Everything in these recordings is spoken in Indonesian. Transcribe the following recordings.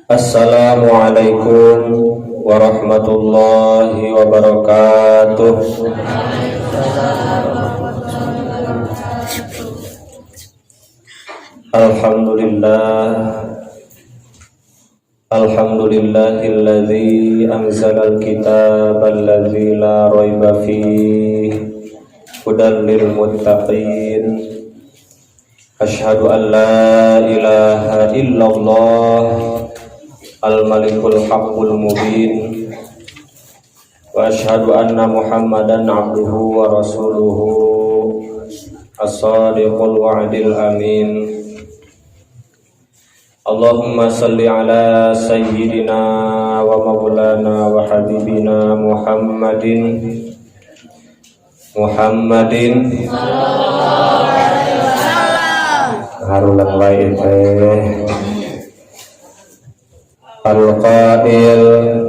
Assalamualaikum warahmatullahi wabarakatuh. Alhamdulillahilladzi anzalal kitabal la raiba fihi hudal lil muttaqin. Asyhadu an la ilaha illallah al-malikul haqqul mubin wa asyhadu anna muhammadan abduhu wa rasuluhu as-sadiqul wa'dil amin. Allahumma salli ala sayyidina wa maulana wa habibina Muhammadin harulan wae al-qail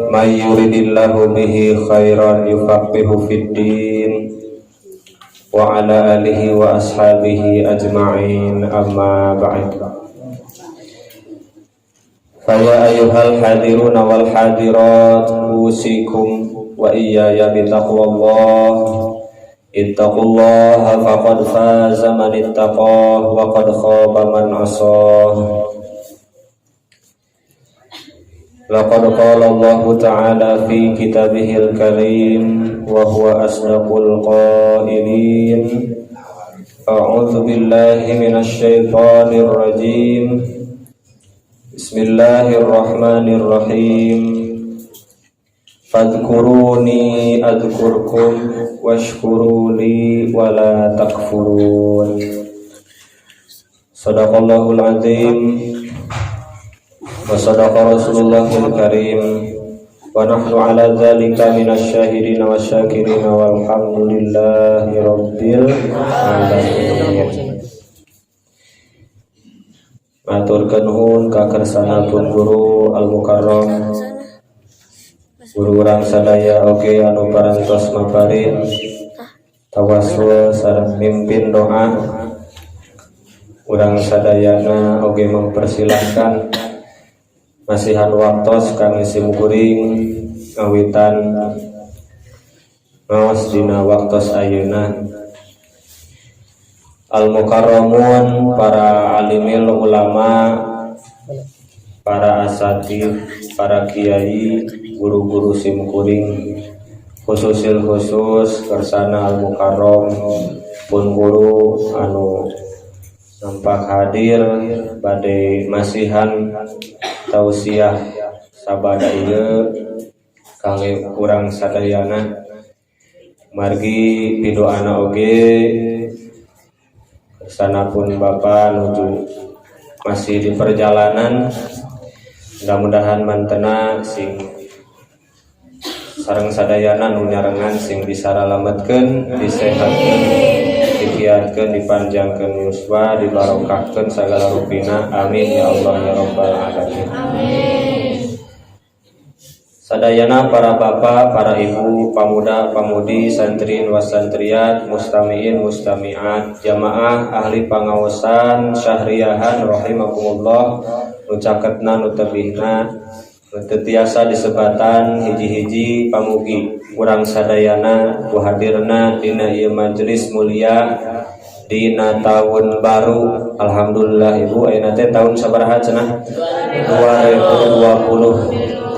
may yuridillahu bihi khairan yufaqihu fid din wa ala alihi wa ashabihi ajma'in, amma ba'd. Faya ayyuhal hadiruna wal hadirat usikum wa iyaya bitaqwallah. Ittaqullaha faqad faza man ittaqah wa qad khaba man asah. Laqad qala Allah ta'ala fi kitabihil karim wa huwa asdaqul qailin. A'udzu billahi minasy syaithanir rajim. Bismillahirrahmanirrahim. Fadhkuruni adhkurkum washkuruli wala takfurun. Sadaqallahul azim wa sadaqa rasulullahil karim wa nahnu ala dzalika minasy syahidin wasyakirin walhamdulillahi rabbil alamin. Maturkeun nuhun ka kersanapun guru al-mukarram, guru urang sadaya oge anu parantos maparin tawassul sareng mimpin doa. Urang sadayana oge mempersilahkan masihan waktos kami simkuring ngawitan ngaos dina waktos ayeuna. Al-mukarramun, para alimil ulama, para asatid, para kiai, guru-guru simkuring, khusus kersana al-mukarram pun guru anu nampak hadir bade masihan tausiah sabada ieu kangge urang sadayana. Margi pidoana oge sanapun Bapak nuju masih di perjalanan, mudah-mudahan mantena sing sareng sadayana nu nyarengan sing disaralametkeun, disehatkeun, dikiatkeun, dipanjangkeun yuswa, dibarokahkeun sagala rupina. Amin ya Allah ya rabbal alamin. Sadayana para bapak, para ibu, pemuda, pamudi, santriin wasantriat, mustamiin, mustamiat, jamaah ahli pangaosan syahriyahan rahimakumullah, nucaketna nutabihna nutetiasa disebatan hiji-hiji pamugi urang sadayana kuhadirna dina ieu majelis mulia dina tahun baru. Alhamdulillah ibu, ayeuna teh tahun sabaraha cenah?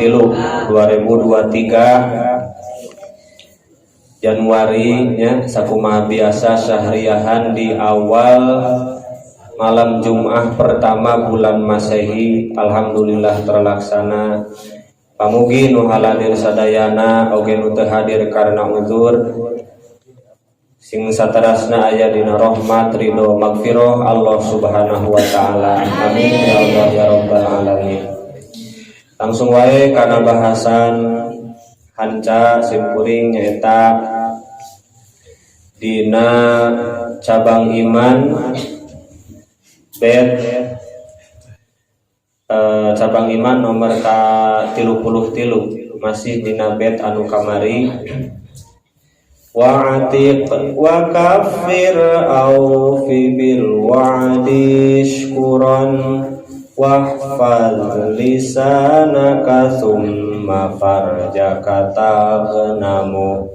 2023 Januari nya sakumaha biasa syahriyahan di awal malam Jumat pertama bulan Masehi. Alhamdulillah terlaksana. Pamugi nu haladir sadayana oge nu teu hadir karena uzur, sing saterasna aya dina rahmat ridho magfirah Allah subhanahu wa ta'ala. Amin ya Allah ya rabbal alamin. Langsung wae kana bahasan hanca simkuring nyaeta dina cabang iman bet cabang iman nomor ka 33 masih dina bet anu kamari. Wa'atiq wa kafir au fi bil wa'di syukuran wahfal lisanaka summa farjaka taghnamu.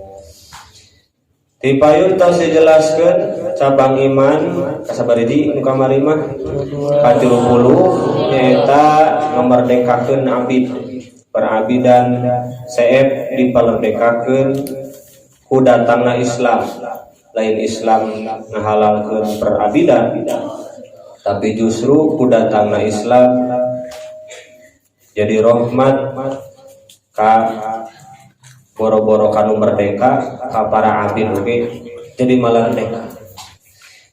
Tipayun tos dijelaskeun cabang iman kasabaridi nu kamari mah ka 30 nyaeta ngamerdekakeun abid. Perabidan seep dipalerdekakeun ku datangna Islam. Lain Islam ngahalalkeun perabidan, tapi justru ku datangna Islam jadi rahmat ka boro-boro kanu merdeka, ka para abid oge jadi merdeka.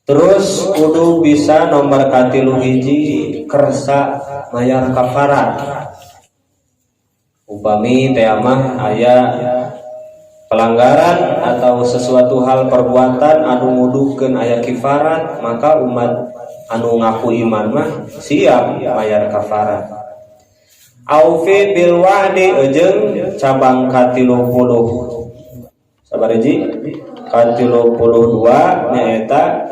Terus kudu bisa nomor katilu hiji kersa mayar kafarat. Upami teh mah aya pelanggaran atau sesuatu hal perbuatan anu nguduhkeun aya kifarat, maka umat anu ngaku iman mah siap mayar kafarat. Aufi bil wa'di jeung cabang ka30 sabariji ka32 nyaeta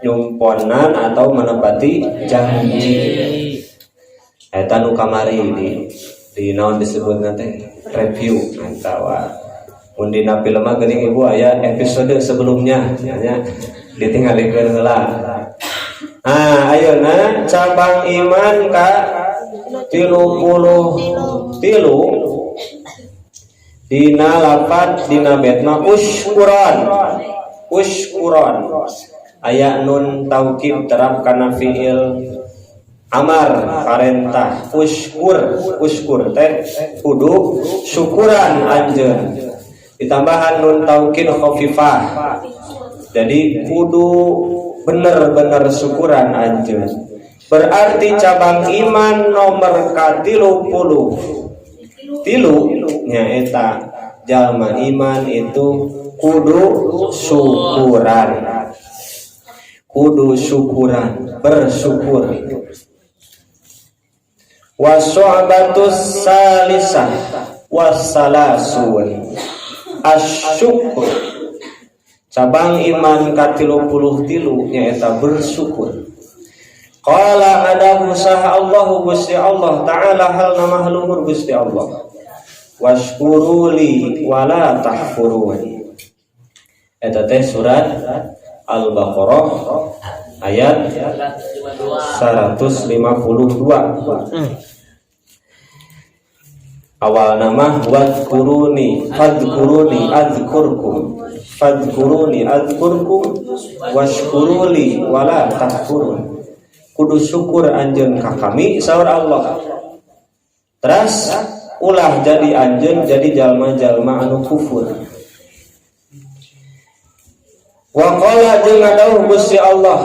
nyumponan atau menepati janji. Eta nu kamari di naon disebut nanti review atawa mun dina film mah geuning ibu aya episode sebelumnya nya ditinggalikeun heula. Ayeuna cabang iman ka 33 dina lafaz dina betna uskuron aya nun taukid terap kana fiil amar parentah uskur teh kudu syukuran anjeun ditambahan nun taukid khafifah jadi kudu bener-bener syukuran anjeun. Berarti cabang iman nomor ka30 nyaeta jalma iman itu kudu syukuran bersyukur. Waso'batus salisah wassalasun asyukur. Cabang iman ka33 nyaeta bersyukur. Qala adahu saha Allahu Gusti Allah ta'ala hal nama haluhur Gusti Allah washkuruli wala tahfuruni. Eta teh surat Al-Baqarah ayat 152. Awal nama wadkuruni fadkuruni adzkurkum washkuruli wala tahfuruni. Kudu syukur anjeun ka kami saur Allah. Terus ulah jadi anjeun jadi jalma-jalma anu kufur. Wa qala jeung ngadawuh Gusti Allah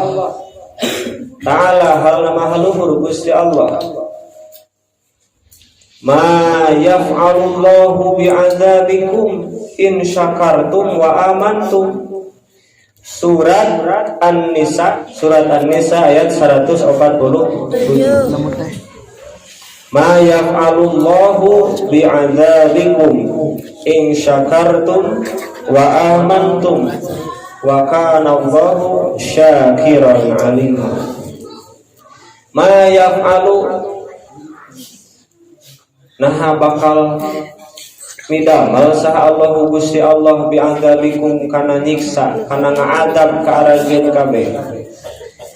ta'ala halna mahaluhur Gusti Allah ma yaf'alullahu bi'adzabikum in syakartum wa amantum. Surat An-Nisa ayat 147. Ma yaf'alullahu bi'adzabikum in syakartum wa amantum wa kana Allahu syakiran alima. Ma yaf'alu nah bakal midamel saha Allahu Gusti Allah bi'adzabikum kana nyiksa kana ngaadab ka arajeun kabeh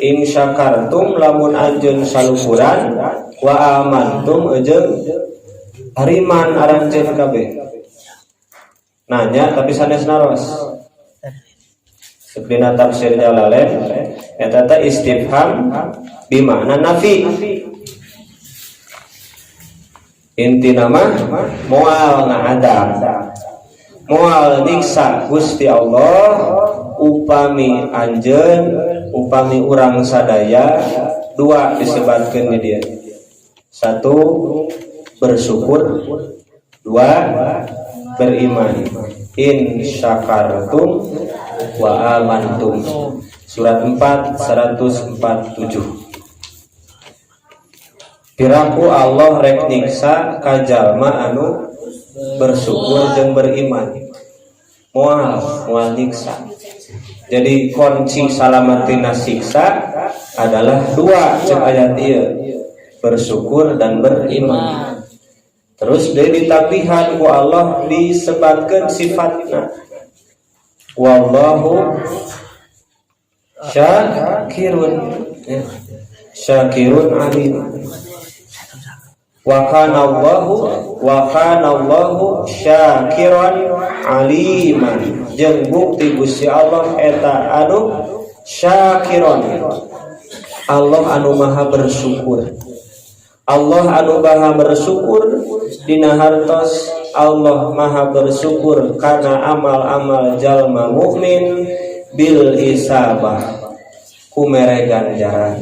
in syakartum lamun anjeun saluhuran wa amantum jeung hariman aranjeun kabeh. Nanya tapi sanes naros sebenarnya tafsir Jalalain eta teh istifham bimakna nafi. Inti nama moal ngadab moal niksa Gusti Allah upami anjeun upami urang sadaya dua disebutkeun di dia. Satu bersyukur, dua beriman. In syakartum wa amantum. Surat 4 147. Piraku Allah rek nyiksa ka jalma anu bersyukur jeung beriman. Moal nyiksa. Jadi kunci salamatina siksa adalah dua cek ayat ieu. bersyukur dan beriman. Terus dari tabihan ku Allah disebutkan sifatna wallahu syakirun, ya. Syakirun alim. Wa kana Allahu syakiran aliman. Jeung bukti Gusti Allah eta anu syakiron, Allah anu maha bersyukur. Allah anu maha bersyukur dina hartos Allah maha bersyukur karena amal-amal jalma mukmin bil isabah kumere ganjaran.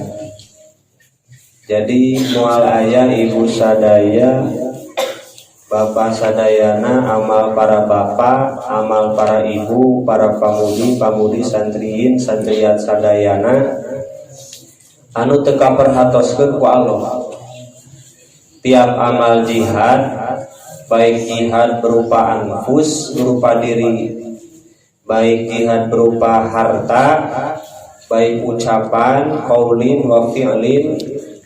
Jadi moal aya ibu sadaya bapak sadayana amal para bapak, amal para ibu, para pamudi santriin santriat sadayana anu teu kaperhatoskeun ku Allah. Tiap amal jihad, baik jihad berupa anfus, berupa diri, baik jihad berupa harta, baik ucapan, qaulin wa fi'lin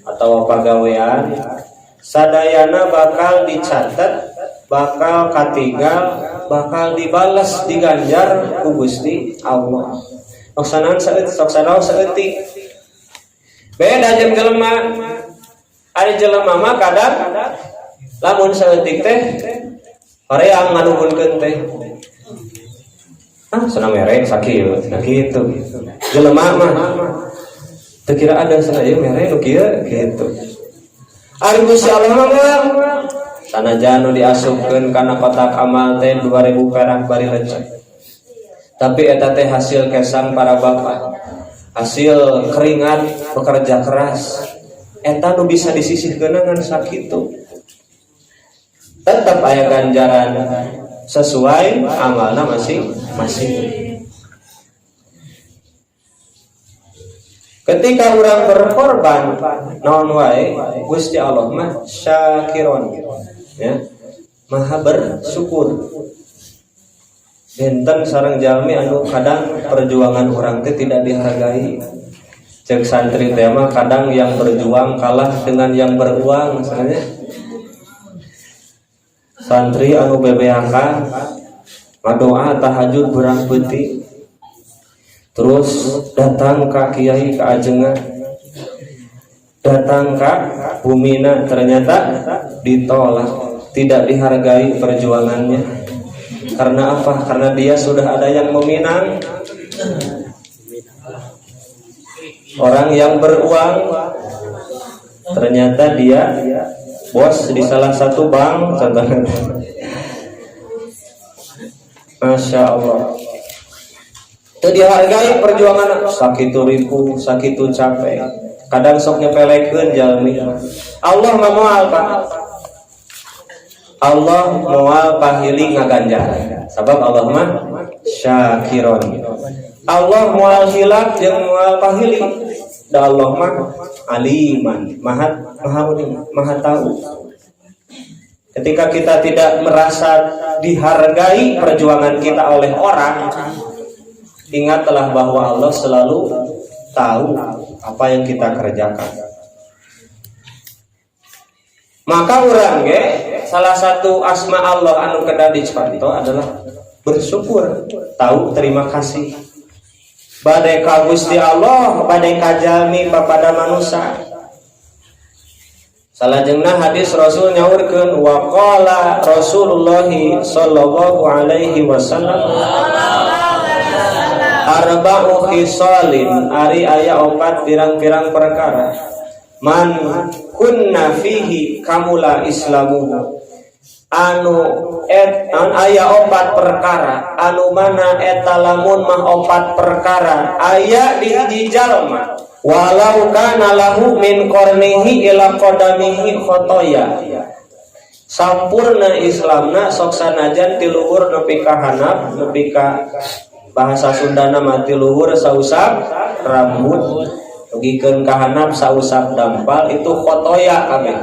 atau pagawean, sadayana bakal dicatat, bakal katinggal, bakal dibalas, diganjar ku Gusti Allah. Oksanan saeutik. Beda jeung jelema. Ari jelema mah kadang lamun saeutik teh horeang nganuhunkeun teh. Cenah mere sakieu, nah kitu. Jelema mah teu kira ada cenah ieu mere nu kieu kitu. Ari Gusti Allah mah sanajan nu diasupkeun kana kotak amal teh 2000 perak bari lecek. Tapi eta teh hasil kesang para bapak, hasil keringat bekerja keras. Eta nu bisa disisihkeun ngan sakitu. Tetap aya ganjaran sesuai amalna masing-masing. Ketika orang berkorban naon wae Gusti Allah mah syakiron, ya, maha bersyukur. Benten sareng jalmi anu kadang perjuangan orang teh tidak dihargai. Cek santri teh mah kadang yang berjuang kalah dengan yang beruang misalnya. Santri anu BBHK ngadoa tahajud berang peuting. Terus datang ka kiai ka ajengan. Datang ka bumina ternyata ditolak, tidak dihargai perjuangannya. Karena apa? Karena dia sudah ada yang meminang. Orang yang beruang ternyata dia bos di salah satu bank contohnya. Masya Allah, itu dihargai perjuangan sakitu ribu, sakitu capek. Kadang sok nyepelekeun jalmi. Allah moal Pak, Allah moal pahili ngaganjar. Sabab Allah mah syakiron. Allah moal hilak jeung moal pahili. Da Allah mah aliman, maha tahu. Ketika kita tidak merasa dihargai perjuangan kita oleh orang, ingatlah bahwa Allah selalu tahu apa yang kita kerjakan. Maka urang ge salah satu asma Allah anu kedah dicapato adalah bersyukur, tahu terima kasih. Badai ka Gusti Allah, badai ka jalmi papada manusia. Salajengna hadis Rasul nyaurkeun wa qala Rasulullah sallallahu alaihi wasallam arba'u khisalin, ari aya 4 pirang-pirang perkara man kunna fihi kamula islamuhu, anu aya 4 perkara anu mana eta lamun mah 4 perkara aya di hiji jalma walau kana lahu min qarnihi ila qadamihi khotoya, sampurna islamna sok sanajan ti luhur nepi ka hanap, nepi ka bahasa Sundana mati luhur sausap rambut, dugikeun ka hanap sausap dampal, itu khotoya kabeh,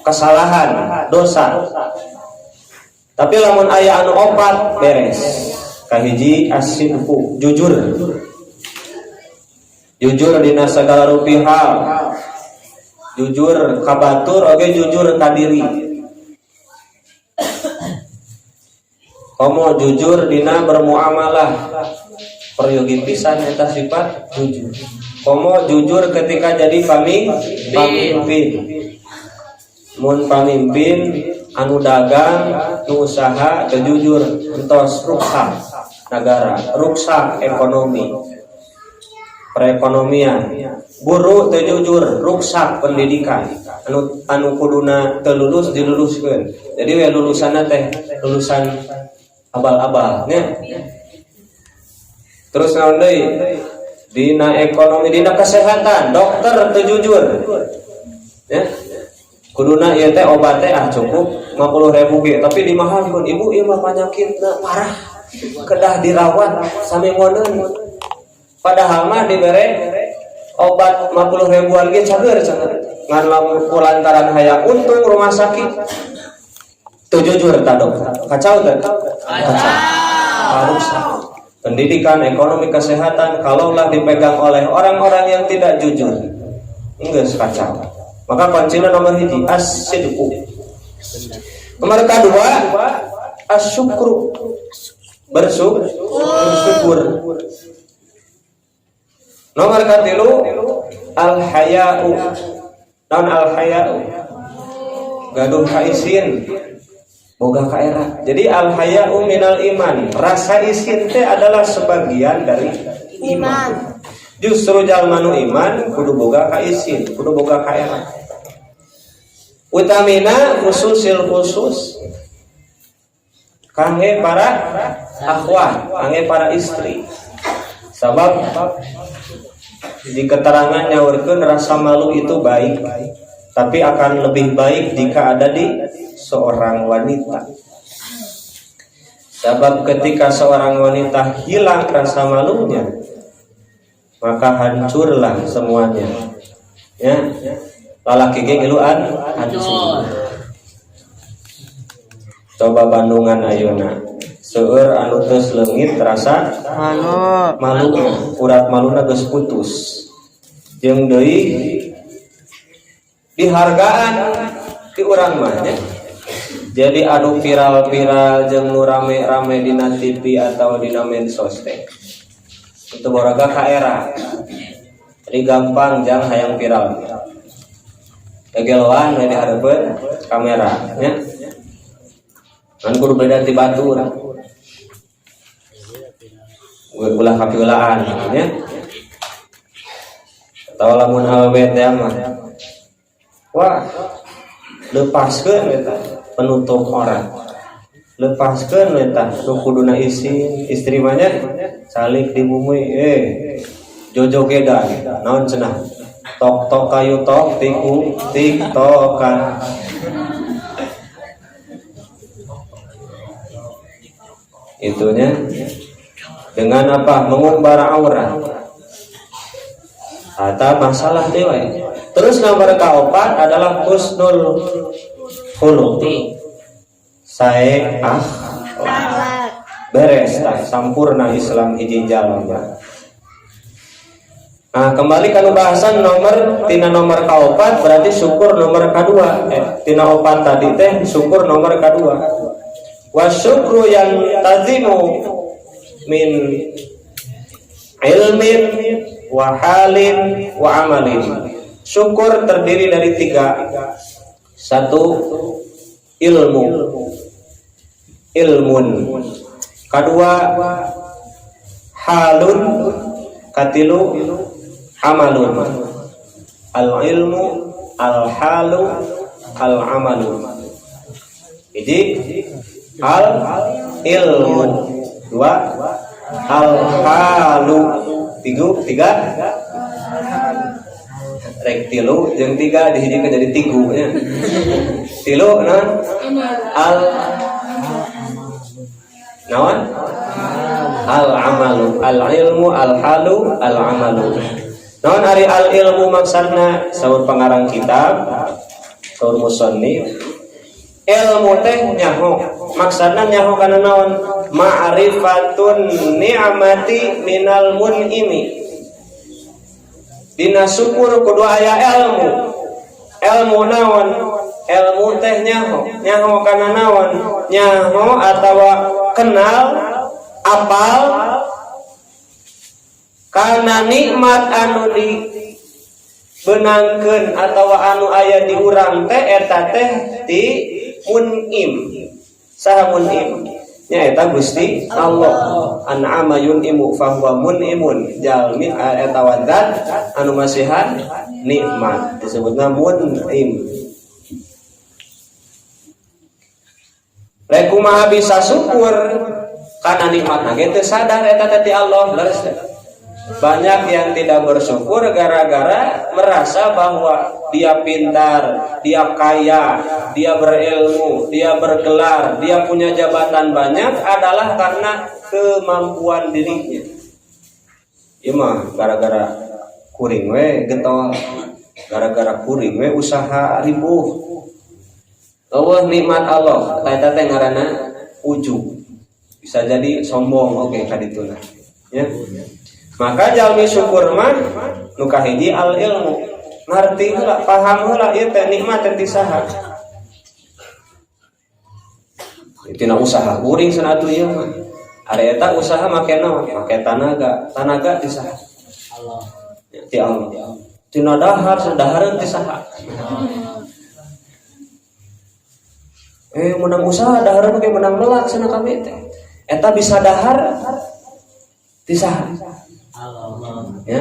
kesalahan, dosa. Tapi lamun aya anu 4 beres. Kahiji as-sidqu, jujur dina sagala rupi hal. jujur ka batur oge jujur ka diri. Komo jujur dina bermuamalah, peryogi pisan eta sifat jujur. Komo jujur ketika jadi pamimpin. Mun pamimpin anu dagang, nu usaha teu jujur, entos rusak negara, rusak ekonomi. Perekonomian. Guru teu jujur, rusak pendidikan. Anu kuduna teu lulus diluluskeun. Jadi we lulusanna teh lulusan abal-abal nya. Terus naon deui? Dina ekonomi, dina kesehatan, dokter teu jujur. Ya. Kuduna ieu teh obat teh cukup 50.000 ge, tapi dimahalkeun. Ibu ieu mah panyakitna parah. Kedah dirawat sami moneun. Padahal mah dibere obat 50.000-an ge cager cenah. Ngan lamun kulantaran hayang untung rumah sakit. Teu jujur ta dokter. Kacau teh. Harus pendidikan, ekonomi, kesehatan kalaulah dipegang oleh orang-orang yang tidak jujur, geus kacau. Maka kuncinya nomor 1 as-sidqu. Nomor 2 as-syukru. Bersyukur. Nomor 3 al-haya'u. Non al-haya'u. Gaduh kaisin. Boga kaera. Jadi al-haya'u minal iman. Rasa isin teh adalah sebagian dari iman. Justru jalmanu iman kudu boga kaisin, kudu boga kaera. Utamina khususil khusus. Kangge para akhwat, kangge para istri. Sabab di keterangan nyaurkeun rasa malu itu baik, tapi akan lebih baik jika ada di seorang wanita. Sebab ketika seorang wanita hilang rasa malunya, maka hancurlah semuanya. Ya, lalaki ge ngiluan hancur. Coba bandungan ayeuna, seueur anu geus leungit rasa malu, urat maluna geus putus. Jeung deui dihargaan ti urang mah nya. Jadi anu viral-viral jeung nu rame-rame dina TV atau dina medsos teh. Itu boraga kaera. Jadi gampang jang hayang viral. Egeloan we dihareupeun kamera nya. Kan kudu beda ti batur. Ulah kapiulaan nya. Atawa lamun awet teh mah. Wah, lepaskeun eta penutup orang. Lepaskeun eta nu kuduna isin, istri mah nya salik dibumui jojogedan naon cenah tok kayu tok tiku tiktokan. Itunya dengan apa? Mengumbar aurat. Ada masalah dewe. Terus nomor keempat adalah husnul khuluq. Sae beres sampurna Islam hiji jalma. Nah, kembali ke bahasan tina nomor kaopat berarti syukur nomor kedua. Tina opat tadi teh syukur nomor kedua. Wa syukru yang tazimu min ilmin wa halin wa amalin. Syukur terdiri dari 3. 1 ilmun. Kedua halun. Katilu amalun. Al-ilmu, al-halu, al-amalu. Jadi al-ilmu 2, al-halu 3, rek tilu jeung 3 dihijikeun jadi 3 nya. Tilu naon? Naon? Al-amalu, al-ilmu, al-halu, al-amalu. Naon ari al-ilmu maksudna saur pengarang kitab, saur musannif. Ilmu teh nyaho, maksudna nyaho kana naon? Ma'rifatun ni'mati minal mun'imi. Dina syukur kudu aya ilmu. ilmu naon, ilmu teh nyaho kana naon, nyaho atawa kenal apal kana nikmat anu di benangkeun atawa anu aya di urang teh eta teh ti mun'im. Saha mun'im? Nyaeta Gusti Allah. An'ama yun'imu fahuwa mun'imun. Jalmi eta wadat anu masihan nikmat disebutna mun'im. Kumaha bisa syukur kana nikmatna ge teu sadar eta teh ti Allah. Banyak yang tidak bersyukur gara-gara merasa bahwa dia pintar, dia kaya, dia berilmu, dia bergelar, dia punya jabatan banyak adalah karena kemampuan dirinya. Ieu mah gara-gara kuring we getol, gara-gara kuring we usaha ribuh. Allah nikmat Allah, eta teh ngaranna ujub. Bisa jadi sombong oke kadituna. Ya. Maka jalmi syukur mah nu kahiji al ilmu, ngarti heula, paham heula ieu teh nikmat teh saha. Tina usaha kuring sanatu ieu mah. Ari eta usaha make naon? Make tanaga. Tanaga ti saha? Allah. Ti Allah. Tina dahar sadahareun ti saha? Menang usaha dahar ge menang melak sana kami teh. Eta bisa dahar ti saha? Ya.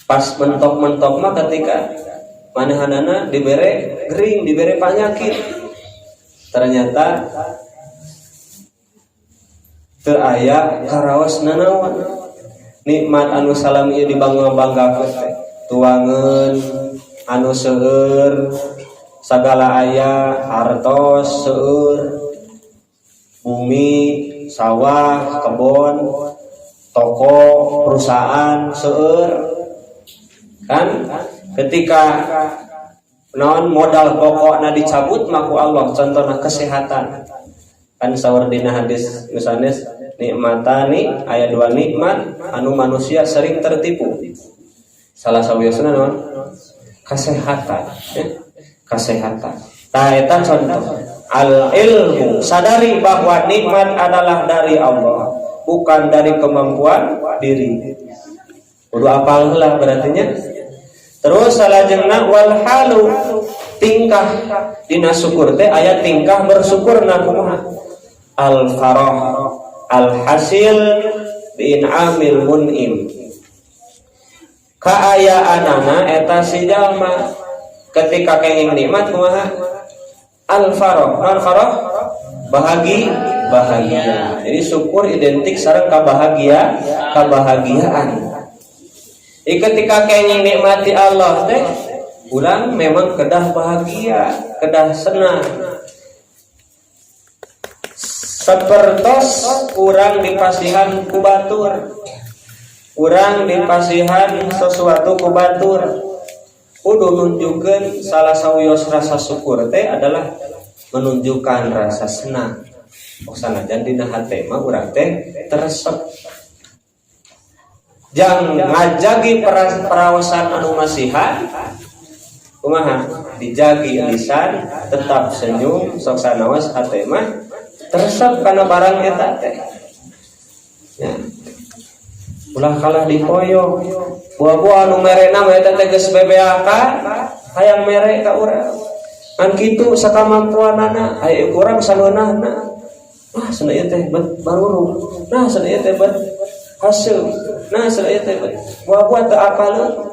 Pas mentok-mentok mah ketika manehanana dibere gering, dibere penyakit. Ternyata teu aya karaos nanaon. Nikmat anu salam ieu dibangga-banggakeun teh. Tuangeun anu seueur sagala aya hartos seueur bumi, sawah, kebon, toko, perusahaan seueur kan ketika naon modal pokokna dicabut maku Allah contohna kesehatan kan saur dina hadis misalnya nikmatani aya dua nikmat anu manusia sering tertipu salah sawiosna naon kesehatan ya? Kesehatan tah eta contoh al ilmu sadari bahwa nikmat adalah dari Allah bukan dari kemampuan diri. Kudu apal heula berartinya. Terus salajengna wal halu tingkah dina syukur teh aya tingkah bersyukurna kumaha? Al farah al hasil bi in'amil mun'im. Kaayaanana eta si jalma ketika kenging nikmat kumaha? Al farah. Al farah bahagia. Jadi syukur identik sareng kebahagiaan. Ketika kenging nikmati Allah teh, urang memang kedah bahagia, kedah senang. Sapertos urang dipasihan ku batur. Urang dipasihan sesuatu ku batur. Kudu nunjukkeun salah sawios rasa syukur teh adalah menunjukkan rasa senang. Sanajan dina hate mah urang teh teresep. Jang ngajagi perawasan anu masihan kumaha dijagi lisan tetap senyum sok sanaos hate mah teresep kana barang eta teh. Ya. Ulah kalah dipoyo. Buah-buah anu merena mah eta teh geus bebeakan hayang mere ka urang. Kan kitu sakamampuanana aya urang saneunahna. Wah, sana ieu teh barurung. Nah, sana ieu teh hasil. Nah, sana ieu teh buah-buah teu apaleun.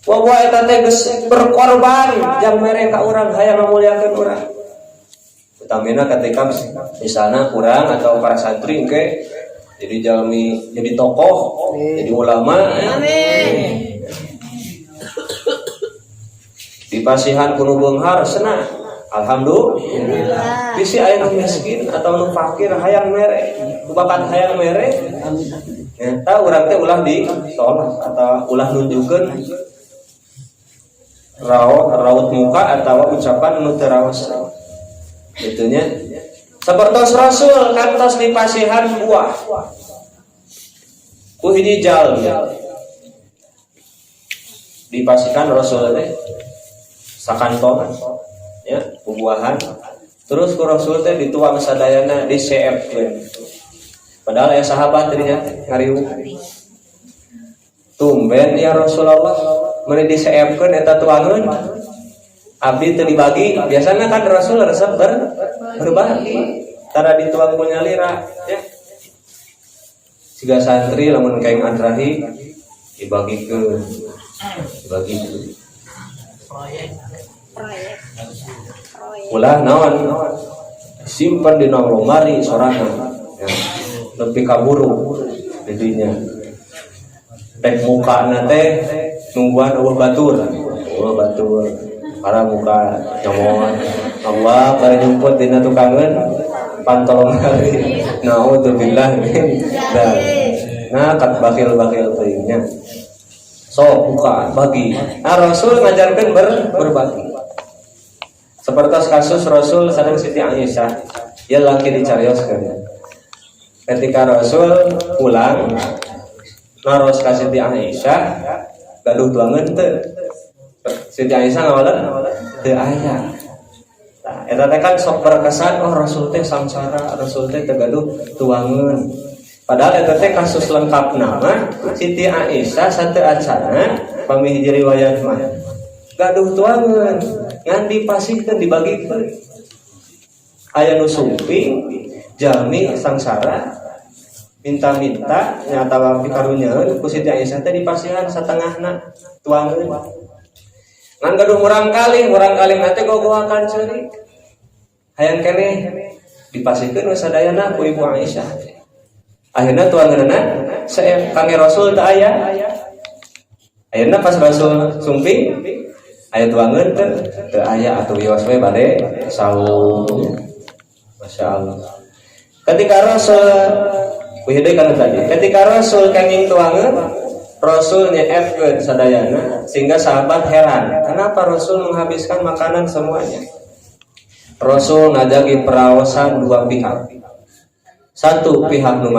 Buah-buah eta teh geus berkorban jang mere ka urang hayang ngamuliakeun urang. Utamina ketika misalna urang atau para santri engke jadi jalmi jadi tokoh, jadi ulama. Amin. Dipasihan kuno beunghar senang. Alhamdulillah. Bisi aya nu miskin atau nu fakir hayang mere, bakat hayang mere. Eta urang teh ulah ditolak atau ulah nunjukkeun raut muka atau ucapan nu teu raos. Itunya sapertos Rasul kantos dipasihan buah. Ku hiji jalmi dipasihan Rasul teh sakantong ya bubuahan terus ku Rasul teh dituang sadayana di CF padahal ya sahabat tadinya ngariu tumben ya Rasulullah meuni di CF-keun eta tuangeun abdi teu dibagi biasanya kan Rasul resep berbagi tara dituang punya lira ya siga santri lamun kaeng adrahi dibagi ulah naon simpen di lemari sorangan ya lebih kaburu jadinya tek muka teh nungguan batur para muka nyomot Allah para nyumput dina tukangeun pantolong hari naudzubillah nah kat bakil teh nya so buka bagi Rasul ngajarkan berbagi seperti kasus Rasul sadang Siti Aisyah dia laki dicarioskeun ketika Rasul pulang naros ka Siti Aisyah gaduh tuangeun teu Siti Aisyah ngawalan teu aya nah eta teh kan sok berkesan oh Rasul teh samsara Rasul teh teu gaduh tuangeun padahal eta teh kasus lengkap nama Siti Aisyah sateu acana pami hiji riwayat mah gaduh tuangeun ngan dipasihkeun dibagikeun aya nu sumping jami sangsara minta-minta nyata pikarunyaeun ku Siti Aisyah teh dipasihan satengahna tuangeun ngan gaduh urang kaling teh gogoakan ceurik hayang keneh dipasihkeun we sadayana ku Ibu Aisyah akhirnya tuangeunna sae kange Rasul teu aya ayeuna pas Rasul sumping aya tuangeun teu aya atuh wios we bade saum masyaallah ketika Rasul wihde kana tadi ketika Rasul kenging tuangeun Rasul nyeefkeun sadayana sehingga sahabat heran kenapa Rasul menghabiskan makanan semuanya Rasul ngajagi peraosan dua pihak satu pihak nu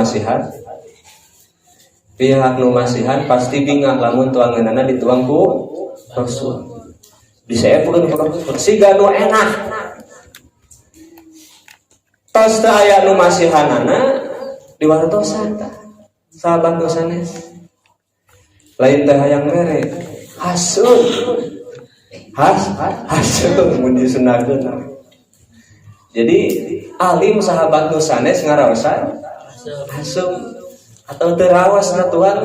masihan pasti bingah lamun tuangeunana dituang ku Rasul diseepkeun ku Rasul siga nu enak tos teu aya nu masihanana diwartosan sahabat nu sanes lain teh hayang mere hasud mun disunahkeun jadi alim sahabat nu sanes ngaraosan hasum atau terawas na tuan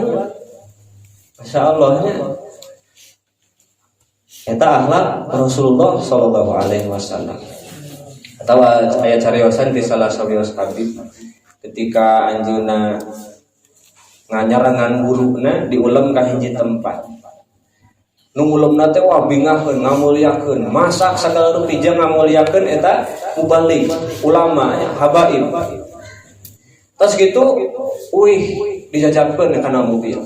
masyaallah nya eta akhlak Rasulullah sallallahu alaihi wasallam atau aya cariosan di salah sawios Habib ketika anjeunna nganyarangan guruna diulem ka hiji tempat nu ulemna teh wah bingahkeun ngamulyakeun masak sagala rupi jeung ngamulyakeun eta mubalik ulama ya habaib tos gitu dijajabkeun kana mobil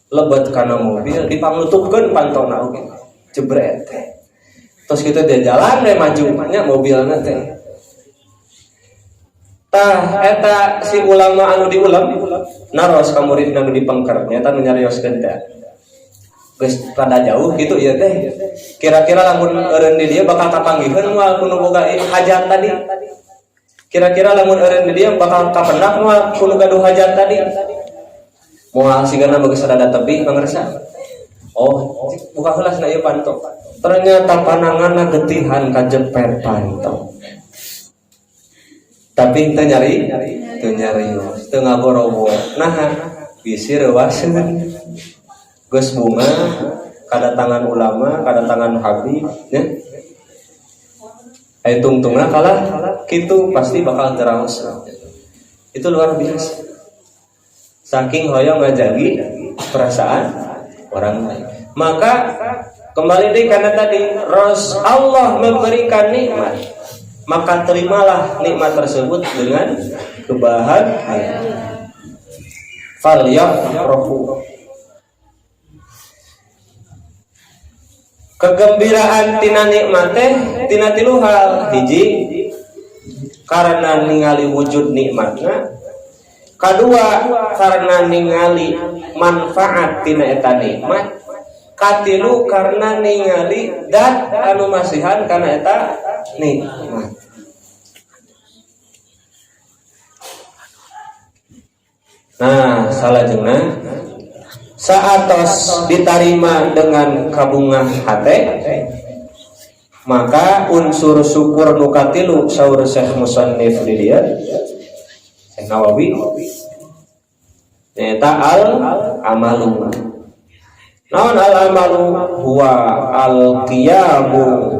lebet kana mobil dipangutupkeun pantona oge jebret tos kitu dia jalan we maju nya mobilna teh tah eta si ulama anu diulam naros ka muridna nu dipengker nyata nu nyarioskeun teh geus rada jauh gitu ieu teh kira-kira lamun eureun di dieu bakal kapanggihkeun moal kudu boga hajat tadi kira-kira lamun eureun di dieu bakal kapendak moal kudu gaduh hajat tadi moal sigana geus rada tebi pangarsa oh buka heula na ieu panto ternyata pananganna getihan kajepet panto tapi teu nyari teu ngaboro-boro nah bisi reuaseun geus bunga kadatangan ulama kadatangan habib ya aya tungtungna kalah kitu pasti bakal teraos itu luar biasa saking hoyong ngajagi perasaan orang lain maka kembali deui kana tadi Allah memberikan nikmat maka terimalah nikmat tersebut dengan kebahagiaan falyafrahu kegembiraan tina nikmat teh tina tilu hal hiji karena ningali wujud nikmatna kadua karena ningali manfaat tina eta nikmat Katilu karena ningali dat anu masihan karena eta nikmat. Nah, salajengna saatos ditarima dengan kabungah hate, maka unsur syukur nu katilu saur Syekh Musannif di dieu Syekh Nawawi eta al amalu. Naon al amalu huwa al qiyamu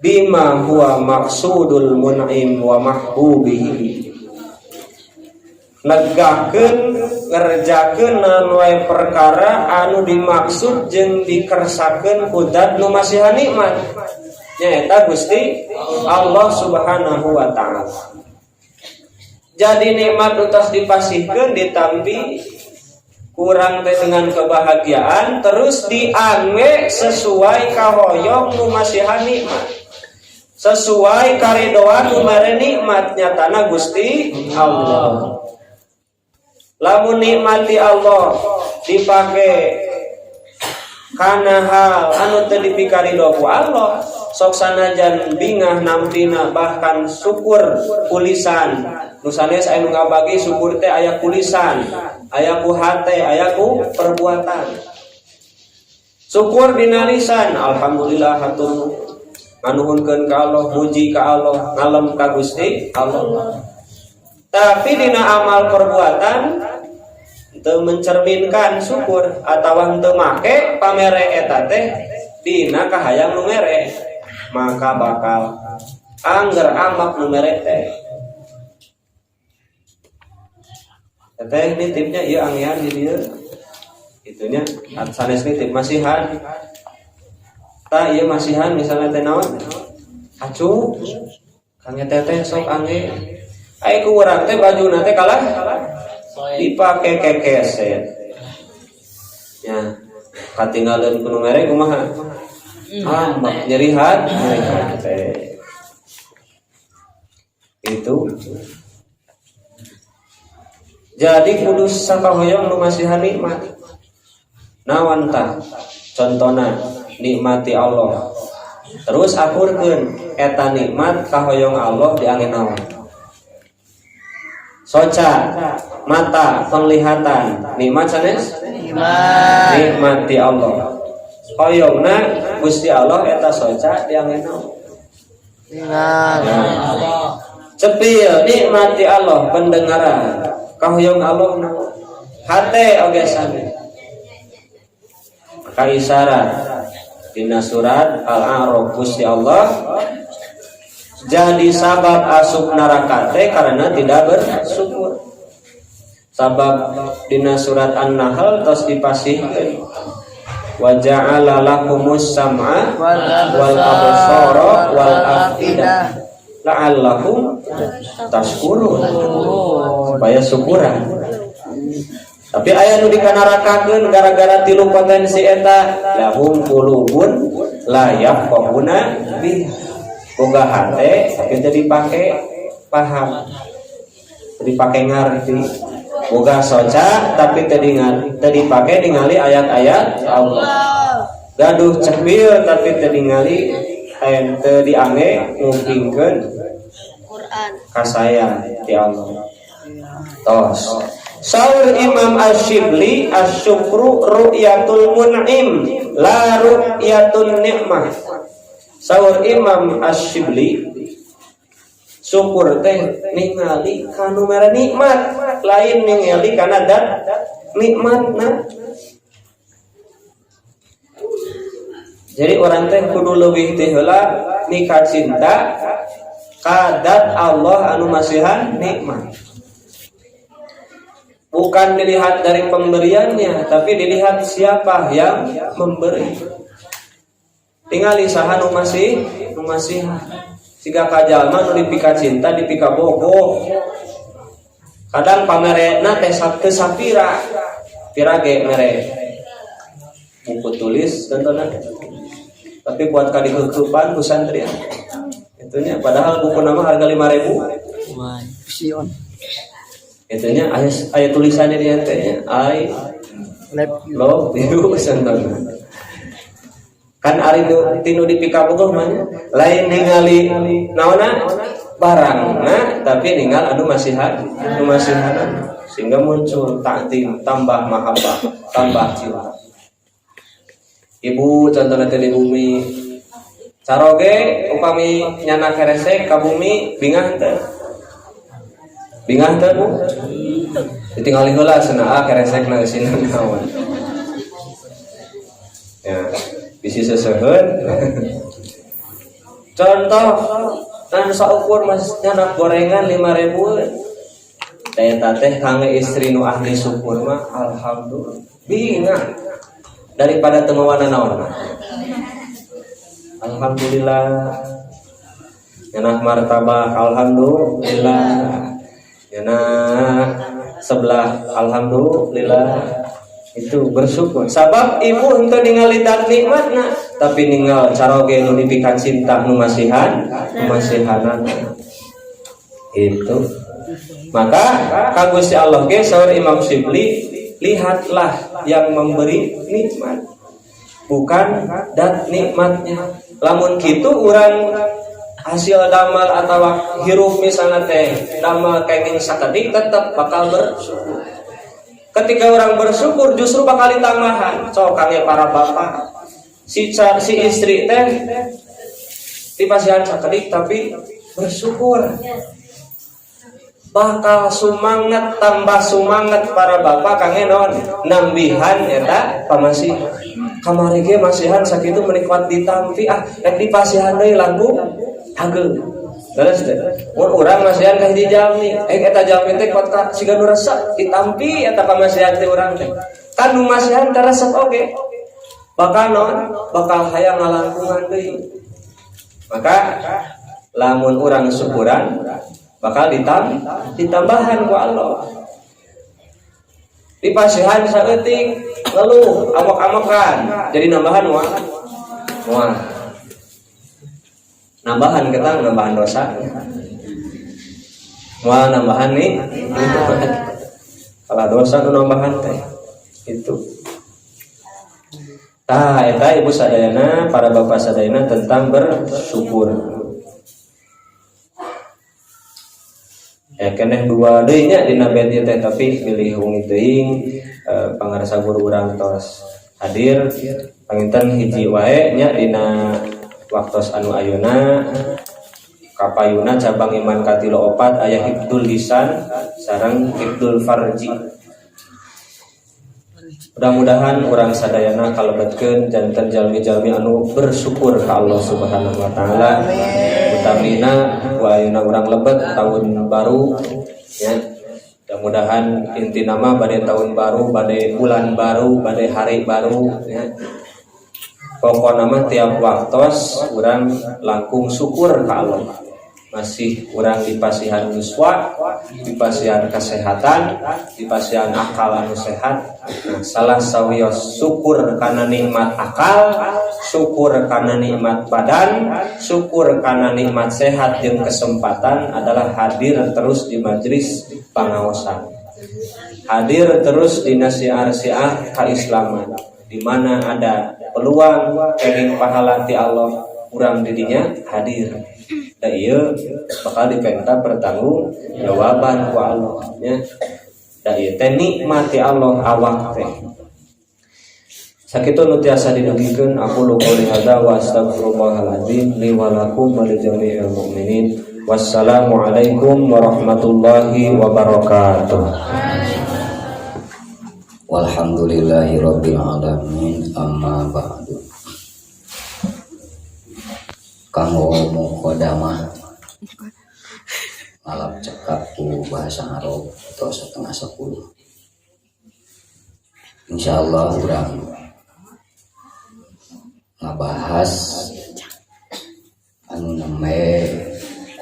bima huwa maqsudul mun'im wa mahbubihi. Negakeun ngerjakeun naon perkara anu dimaksud jeung dikersakeun ku zat nu masihan nikmat nyaeta Gusti Allah Subhanahu wa taala. Jadi nikmat utas dipasihkeun ditampi kurang teh dengan kebahagiaan terus diangge sesuai kahoyong nu masihan nikmat, sesuai karidoan nu mere nikmat nyatana Gusti Allah. Lamun nikmati Allah dipake kana hal anu teu dipikarido ku Allah, sok sanajan bingah nampina bahkan syukur kulisan. Nu sanes aya nu ngabagi syukur teh aya kulisan, aya ku hate, aya ku perbuatan. Syukur dina lisan, alhamdulillah hatur nganuhunkeun ka Allah, muji ka Allah, ngalem ka Gusti Allah. Tapi dina amal perbuatan teu mencerminkan syukur atawa teu make pamere eta teh dina kahayang nu mere, maka bakal angger amak nu mere teh. Teh nitipnya ieu anggean di dieu. Itunya sanes nitip masihan. Ta ieu masihan misalnya teh naon? Acuh. Kang teteh sok angge. Ai ku urang teh bajuna teh kalah dipake kekeset. Ya, katinggalan kudu mere kumaha? Amak nyerihan teh. Itu. Jadi kudu sakahoyong nu masihan nikmat. Naon tah? Contona nikmati Allah. Terus akurkeun eta nikmat kahoyong Allah diangge naon? Soca, mata, penglihatan, nikmat sanes? Nikmati Allah. Hoyongna Gusti Allah eta soca diangge naon? Allah. Cepil nikmati Allah pendengaran. Kahoyong Allah naon? Hate oge sami. Maka isyarat dina surat Al-A'raf Gusti Allah jadi sabab asup neraka teh karena tidak bersyukur. Sabab dina surat An-Nahl tos dipasihkeun wa ja'ala lakumus sam'a wal absara wal afidah la'allakum tashkurun, supaya syukuran. Tapi aya nu dikanarakakeun gara-gara tilu potensi eta, lahum qulubun la yafqahuna biha. Boga hate tapi teu dipake paham, teu dipake ngarti. Boga soca tapi teu dipake ningali ayat-ayat Allah. Gaduh cepil tapi teu ningali teu diangge ngupingkeun Quran kasaya ti Allah. Tos saur Imam Asy-Syibli asyukru ru'yatul mun'im la ru'yatun nikmah. Saur Imam Asy-Syibli syukur teh ningali kanu mere nikmat, lain ningali kana dat nikmatna. Jadi orang teh kudu leuwih teh heula nikah cinta kadat Allah anu masihan nikmat. Bukan dilihat dari pemberiannya, tapi dilihat siapa yang memberi. Tingali saha nu masihan. Siga kajalma nu dipika cinta dipika bogo. Kadang pamerena teh teu sapira. Pira ge mere buku tulis contohna. Tapi buat kadikeukeupan ku santrian. Itunya padahal buku nama harga 5.000. Itunya aya tulisannya di teh ai love you santana. Kan ari tinu dipikabogoh mah lain ningali naonna barangna tapi ninggal anu masihan sehingga muncul takdim tambah mahabbah tambah cinta. Ibu contohna di bumi caroge upami nyana keresek ka bumi bingah teh Bu ditinggalin heula cenah keresekna geusina naon ya bisi seseuheun. Contoh dan saukur mas nyana gorengan 5.000 daya teh kangge istri nu ahli syukur mah alhamdulillah bingang daripada teu mawana naon. Alhamdulillah nyana martabak alhamdulillah nyana sebelah alhamdulillah. Itu bersyukur sabab ibu henteu ningali dat nikmatna tapi ninggal caroge nu dipikan cinta nu masihanan itu. Maka ka Gusti Allah ge saur Imam Syibli lihatlah yang memberi nikmat bukan dat nikmatnya. Lamun kitu urang hasil damal atau hirup misalnya teh damal kenging sakedik tetep bakal bersyukur. Ketika orang bersyukur justru bakal ditambahan. So kangge para bapak si istri teh dipasihan sakedik tapi bersyukur bakal semangat tambah semangat para bapak kangge naon nambihan eta pamasihan. Kamari ge masihan sakitu menikmat ditampi rek dipasihan deui lagu hageu. Terus teh mun urang masihan ka hiji jalmi eta jalmi teh kuat ka siga nu resep ditampi eta pamasihan teh urang teh kan nu masihan teh resep oge bakal naon bakal hayang ngalangkungan deui. Maka lamun urang syukuran bakal ditambahan ku Allah. Dipasihan saeutik ngeluh amok-amokan jadi nambahan moal nambahan kita nambahan dosa moal nambahan nih kalau dosa nu nambahan teh itu. Tah eta ibu sadayana para bapak sadayana tentang bersyukur. Ya keneh dua deui nya dina bed ieu teh tapi pilih hungi teuing pangarsa guru urang tos hadir panginten hiji wae nya dina waktos anu ayeuna kapayuna cabang iman katilo 4 aya hifdzul lisan sareng hifdzul farji. Mudah-mudahan urang sadayana kalebetkeun janten jalmi-jalmi anu bersyukur ka Allah Subhanahu wa taala. Utamina ku ayeuna urang lebet tahun baru ya. Mudah-mudahan inti nama bade tahun baru, bade bulan baru, bade hari baru ya. Pokokna mah tiap waktos urang langkung syukur ka Allah. Masih urang dipasihan yuswa, dipasihan kesehatan, dipasihan akal anu sehat. Nah, salah sawios syukur kana nikmat akal, syukur kana nikmat badan, syukur kana nikmat sehat jeung kesempatan adalah hadir terus di majelis pangaosan. Hadir terus di nasiar-siar keislaman di mana ada peluang kenging pahala ti Allah urang didinya hadir. Da ieu bakal dipenta pertanggung jawaban ku Allah nya. Da ieu teh nikmati Allah awak teh. Sakitu nu tiasa dinugikeun aku lu qouli hadza wa astaghfirullahaladzim li wa lakum wa li jami'il mu'minin. Wassalamu alaikum warahmatullahi wabarakatuh. Walhamdulillahirabbil alamin amma ba'du. Kanggo muqaddamah malam cekap ku bahasa Arab atau 9:30. Insyaallah urang ngabahas anu name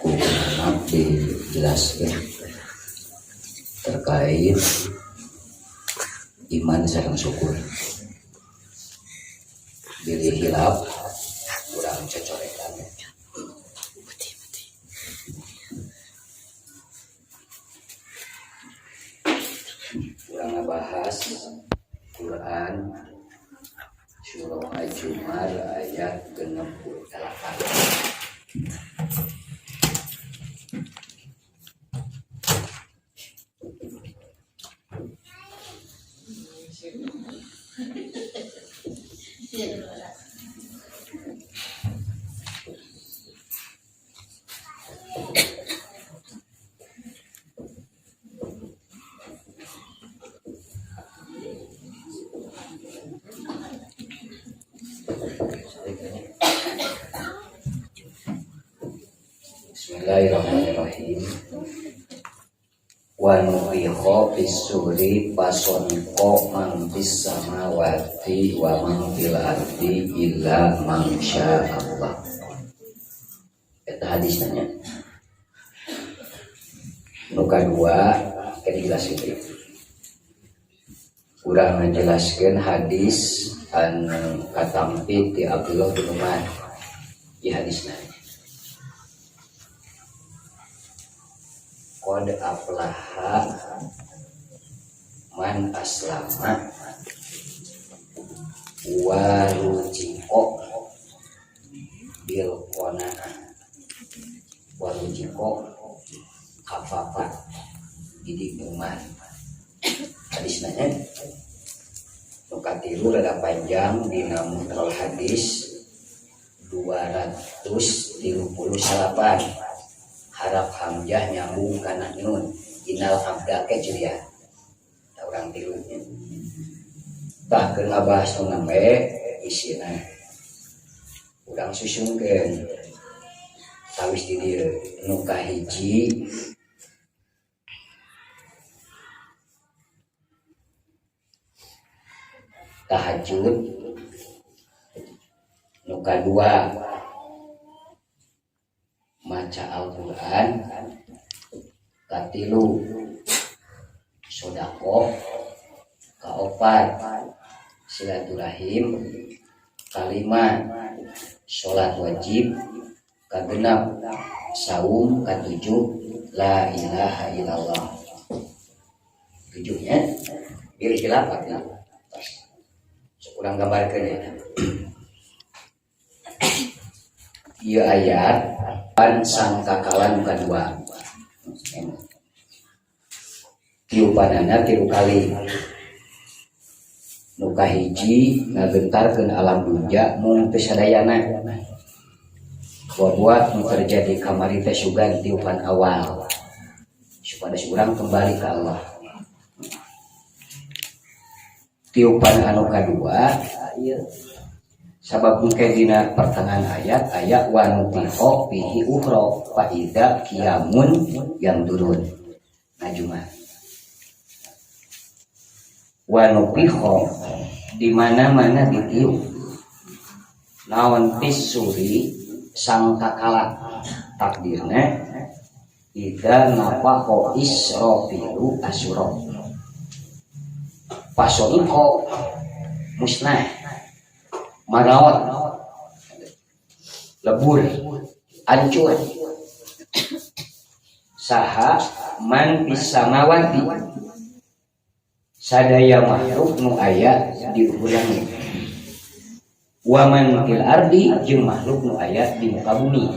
ku anak dijelaskeun terkait iman sareng syukur. Bilih hilap urang cocorekan. Urang ngabahas Quran surah Al-Jumar ayat 68. Bismillahirrahmanirrahim. Wa nufikha fis-suri fasonqo man fis samawati wa man fil ardi illa man Allah. Eta hadisnya. Nu kadua keur dijelaskeun. Urang menjelaskan hadis anu katampi ti Abdullah bin Umar. Di hadisna. Qad aflaha man aslama wa rujiqo bil qanaah wa rujiqo khafafa jadi iman. Hadisna nya nu katilu rada panjang dina mutlal hadis 238 harap hamzah nyambung kana nun innal abda kecilian da urang tilunya tah keur ngabahas nu nambe isina urang susungkeun tawis di dieu nu kahiji tahajud, nu kadua maca Al-Quran, katilu sodako, kaopat silaturahim, kalima sholat wajib, kagenap saum, katujuh la ilaha illallah. Tujuhnya biar khilafat ya. Kurang gambarkan ya. Ieu ayat pan sangkakalan kadua. Tiupanana tilu kali. Nu kahiji ngagentarkeun alam dunya mung teu sadayana. Buat nu terjadi kamari teh sugan tiupan awal. Supaya urang kembali ke Allah. Tiupan anu kadua sabab mungkin dina pertengahan ayat wa nutiho bihi ukhra fa idza qiyamun yang turun najumah wa nutiho di mana-mana ditiup naon pisuri sangkakala takdirna idza nafaqa israfilu asyura pasoniko musnah marawat lebur hancur saha man bisamawati sadaya makhluk nu aya di urang wa man fil ardi jeung makhluk nu aya di muka bumi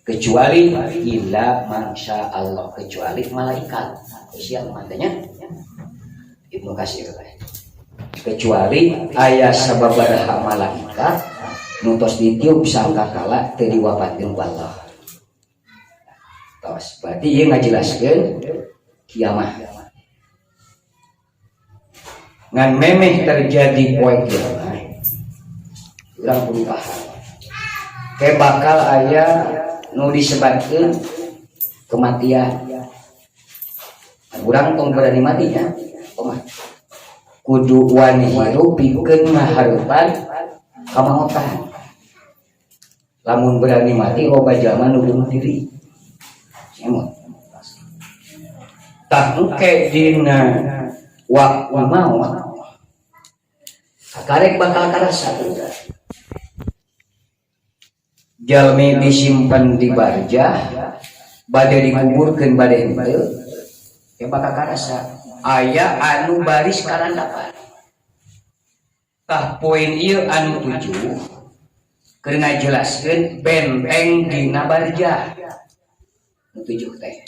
kecuali illa mansya Allah kecuali malaikat siapa matanya Ibnu Katsir kecuali ayah sababaraha malaikat nutos ditiup sangkakala teu diwafatkeun ku Allah. Tos berarti ieu ngajelaskeun kiamat. Ngan memeh terjadi poe kiamat. Urang kudu paham. Ke bakal aya nu disebutkeun kematian. Urang tong berani matinya. Kudu wani hirup pikeun ngahareupan kamautan. Lamun berani mati loba zaman nu bunuh diri. Emot. Tak engke dina waktu maut. Sakarek bakal karasa teh. Jalmi disimpen di barjah bade dikuburkeun bade henteu teh bakal karasa aya anu baris karandapan tah poin ieu anu 7 keur ngajelaskeun benteng dina barjah. Nu 7 teh.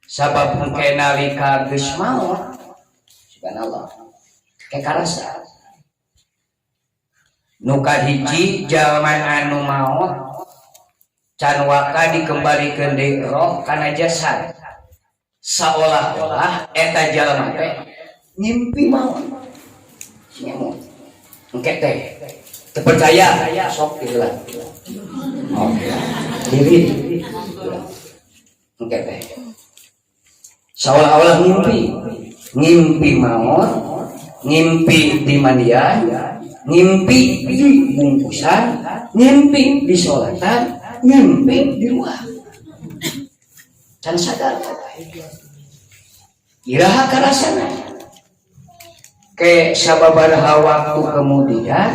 Sabab engke nalika geus maot subhanallah kekarasa. Nu kahiji jalma anu maot can waka dikembalikeun deui roh kana jasad. Seolah-olah eta jalma teh ngimpi maot. Nyamuk. Engke teh teu percaya sok diheula. Oh. Diri. Engke teh. Seolah-olah ngimpi maut, ngimpi di mandian, ngimpi di bungkusan, ngimpi di sholatan, ngimpi di luar. Can sadar iraha karasana. Ke sababaraha waktu kemudian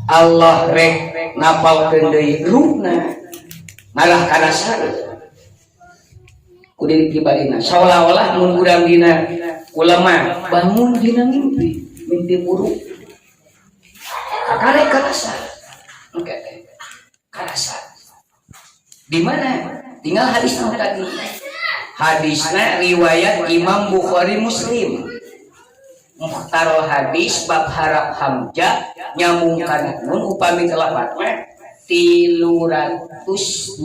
Allah rek napalkeun deui ruhna malah karasana. Kudu dikibarina seolah-olah mun urang dina ulama bangun dina mimpi buruk kakare karasa oke karasa di mana tinggal hadisnya tadi hadisnya riwayat Imam Bukhari Muslim mukhtarul hadis bab harap hamzah nyambungkan nun upami telapatna 328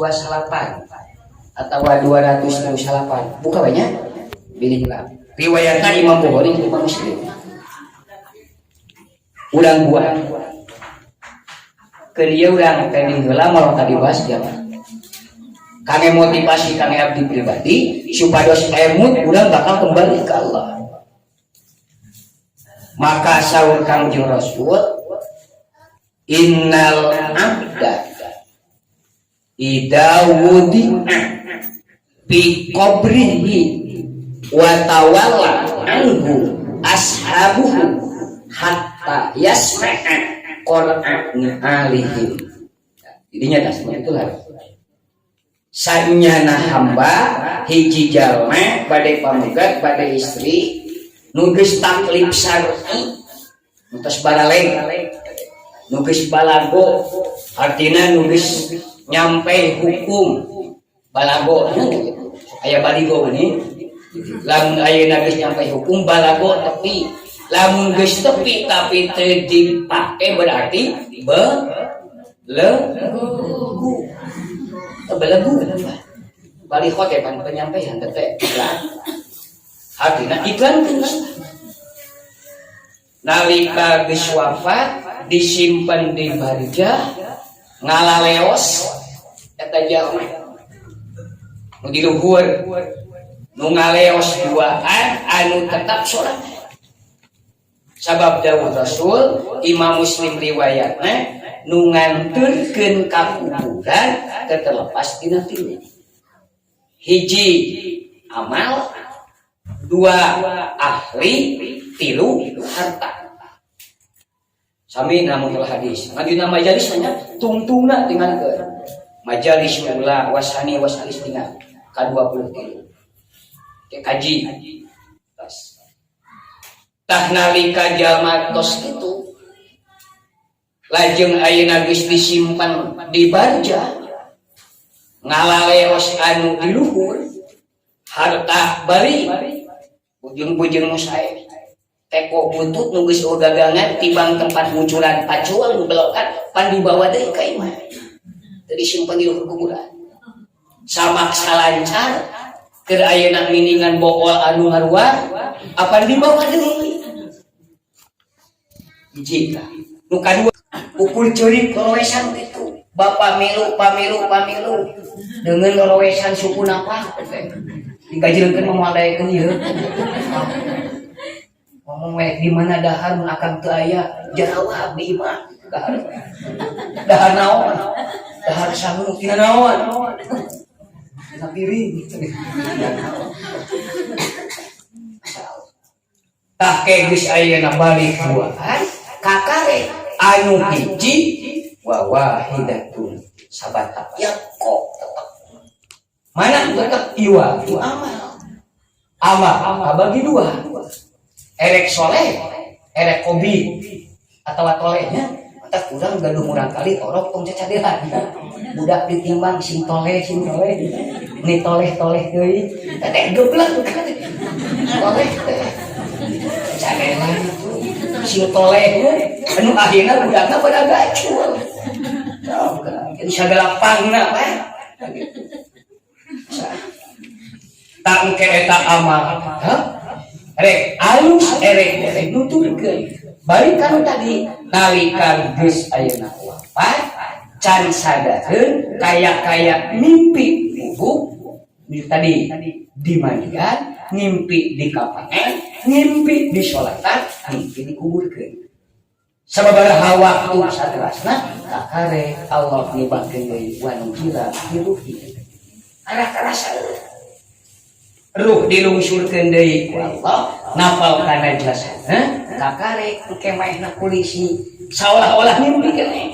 atau 228 buka banyak pilih juga riwayatnya Imam Bukhari Imam Muslim ulang buat ke dia ulang tadi heula malah tadi bahas jaman kami motivasi kami abdi pribadi supados emut ulang bakal kembali ke Allah maka sahur Kangjeng Rasul innal abda idza wudi'a bi qabrihi wa tawalla anhu ashabuhu hatta yasma'a qur'an alihim. Jadinya dasarnya itulah sanyana hamba hiji jalma bade pamugat bade istri nu geus taklif syar'i entos balaleg nu geus balago artina nu geus nyampe hukum balago aya baligo ini lamun ayeuna geus nyampe hukum balago tepi lamun geus tepi tapi teu dipake berarti belegu baligo teh pan penyampaian teh iklan artinya iklan geus nalika geus wafat disimpan di barjah ngalaleos eta jalma nu di luhur nu ngaleos duaan anu tetap salat sabab dawuh Rasul Imam Muslim riwayatna nu nganturkeun ka kuburan terlepas tina tilu hiji amal dua ahli tilu harta sami namun hadis ngadina majalis nya tungtungna dengan ke majalis ula wasani wasalis tinggal ka 20 ke kaji tas tah nalika jalma tos kitu lajeng ayeuna geus disimpan di barjah ngalaleos anu di luhur harta bari bujeng-bujeng musae teko buntut nu geus gagangan tibang tempat munculan pacuan nu belokan pan dibawa deui ka imah teu disimpen di kuburan samak salancar keur ayeuna miningan bokol anu ngaruar apa dibawa deui hiji nu kadua pukul ceurik loloesan kitu bapa milu pamilu dengan loloesan suku napa dikajilkeun mamalaekeun ieu ngomong di mana dahar mun akan teu aya jarawa abdi imah dahar naon dahar sangu tina naon tina piring tah ke geus ayeuna balik buahan kakare anu hiji wa wahidatun sabata yaqo mana tetap iwa amal bagi dua erek soleh erek kobi atau tolehnya tak kurang gaduh murang kali orok tong cacadehan budak ditimbang sing toleh ini toleh deui teh goblok toleh cacadehan sing toleh anu akhirna budakna pada gacul jadi sagala pangna we tak engke eta amal rek alus erek nuturkeun balik kanu tadi nalikan geus ayeuna wafat can sadareun kaya mimpi ibu tadi dimandian ngimpi di kapangan ngimpi di sholatan ngimpi dikuburkeun sababaraha waktu saterasna kakare Allah nibahkeun deui wa nujila hiruhi arah karasa ruh dilungsurkeun deui ku Allah napal kana jasana kakare engke maehna kulisi saolah-olah mimpi keneh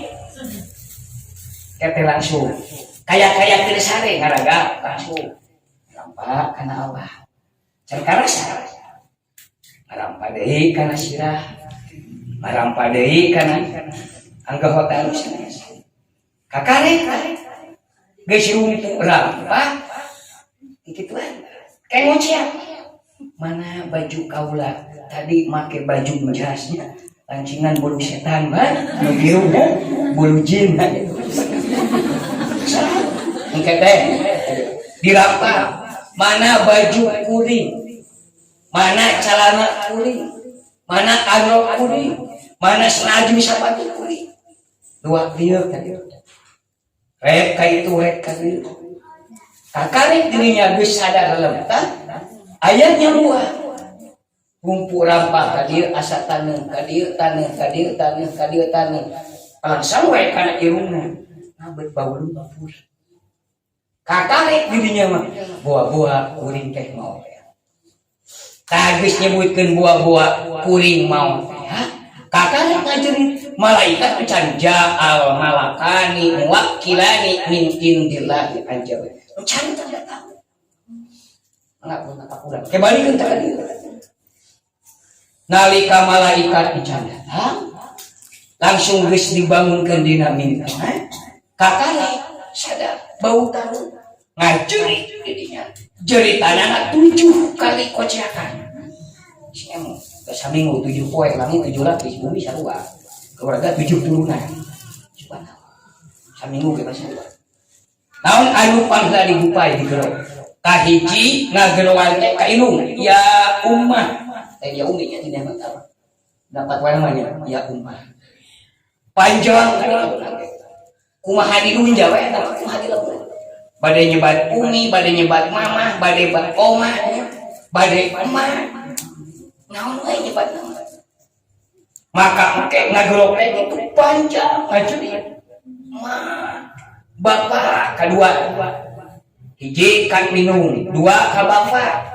kete langsung kaya teu sare ngaraga langsung rampa kana Allah can karasa ngarampa deui kana sirah ngarampa deui kana anggota halus kakare geus rumpu rampa kikituan kayak ngociak mana baju kaula tadi make baju menjasnya lancingan bulu setan mah biru bulu jin engke teh dirampa mana baju kuring mana celana kuring mana androk kuring mana senaju sapatu kuring dua dieu tadi rek ka itu rek ka dieu kakare dirinya geus sadar leutan ayatnya buah rumpu rampa ka dieu asa taneuh ka dieu langsung we kana irungna ngabeut bau lumpur kakare dirinya mah buah-buah kuring teh mau tah geus nyebutkeun buah-buah kuring mau kakare ngajeun malaikat can ja'al malakani muwakkilani min indillahi anjaw can datang enggak pun tak kurang kebalikeun teh dieu nalika malaikat can datang langsung geus dibangunkeun dina mimpi kakare sadar bau tahu ngajerit didinya jeritanana 7 kali koceakan siemu saminggu 7 poe langit 7 lapis bumi sarua keluarga 7 turunan subhanallah saminggu ge sarua naon anu pangsa dibupai di gero kahiji ngageroan teh ka indung ya ummah teh ya ummi nya tidak tahu dapat wae namanya ya ummah panjang kumaha dilunja we eta kumaha dilunja bade nyebat umi bade nyebat mamah bade nyebat omah bade emah naon we nyebat maka engke ngagerok teh itu panjang ngajerit mah bapak kedua hiji kan minum dua ka bapak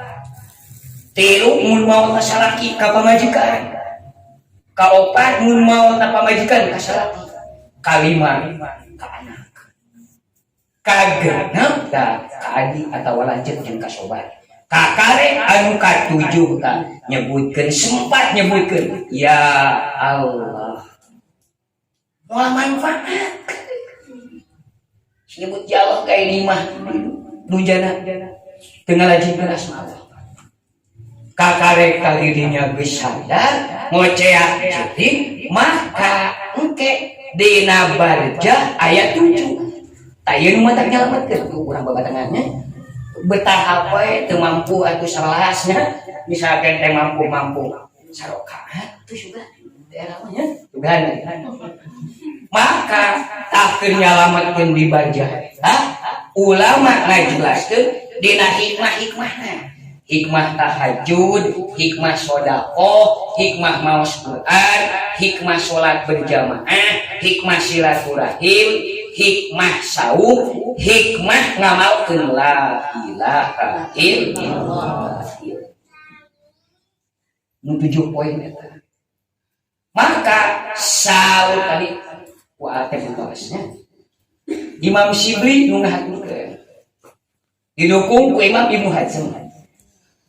tilu mun maot ka salaki ka pamajikan kaopat mun maot ka pamajikan ka salaki kalima ka anak kagenep da ka adik atawa lanceut jeung ka sobat kakare anu ka-7 ta nyebutkeun sempat nyebutkeun ya Allah moal manfaat nyebut ya Allah kayak lima dunjana dengan lajin asma Allah kakare kalirinya geus sadar ngoceak jadi maka engke dina barjah ayat 7 tayeu nu mata nyalametkeun ku urang babatangannya betah we teu mampu atuh salasnya misalkan teh mampu sarokaat tuh juga daerah mah nya maka takdir nyalametkeun di barjah ulama ngajelaskeun dina hikmah-hikmahna hikmah tahajud, hikmah sedekah, hikmah maos Quran, hikmah salat berjamaah, hikmah silaturahim, hikmah saum, hikmah ngamalkeun la ilaha illallah. Nu 7 poin eta. Maka saur tadi wa teh bahasnya Imam Syibli nu ngahatkeun didukung ku Imam Ibnu Hazm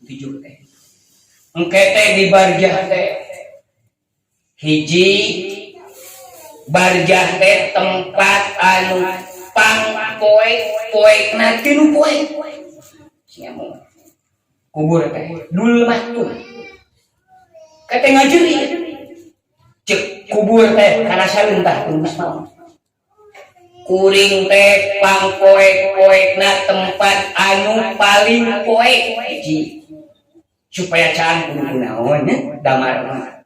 7 teh engke teh di barjah teh hiji barjah teh tempat anu poek tinu poek siamu kubur teh dul matung kate ngajeri cek kubur teh kana saleuntah geus maot kuring teh pangpoek-poekna tempat anu paling poek hiji supaya can kunaon damarna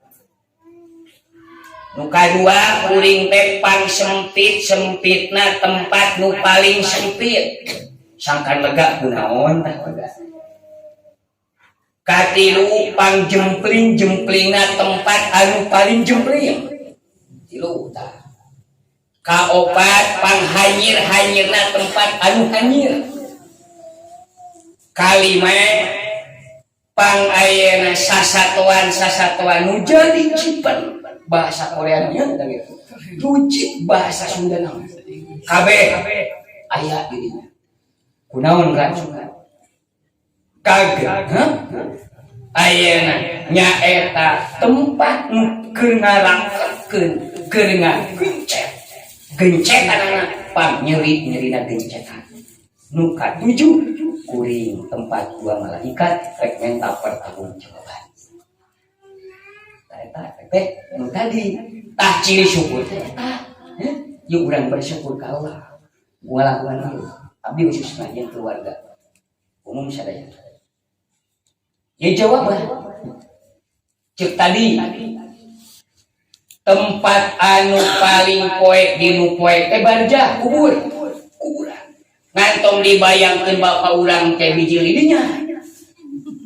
nu kadua kuring teh pang sempitna tempat nu paling sempit sangkan lega kunaon tah lega katilu pang jemplingna tempat anu paling jempling tilu tah kaopat pang hanyirna tempat anu hanyir kalima pang ayeuna sasatuan nu jadi cipen bahasa Koreanya rucik bahasa Sundana kabeh aya dirinya kunaon racun kagak ayeuna nyaeta tempat nu keur ngarangkeun keur gencetan pang nyerina gencetan nu katujuh kuring tempat dua malaikat rek minta pertanggungjawaban eta teh nu tadi tah ciri syukur teh eta yuk urang bersyukur ka Allah ngalakuan ieu abdi khususna jeung keluarga umum sadaya ya jawab cek tadi tempat anu paling poek dinu poek teh barjah kuburan ngantong dibayangkeun bapak urang teh biji lidinya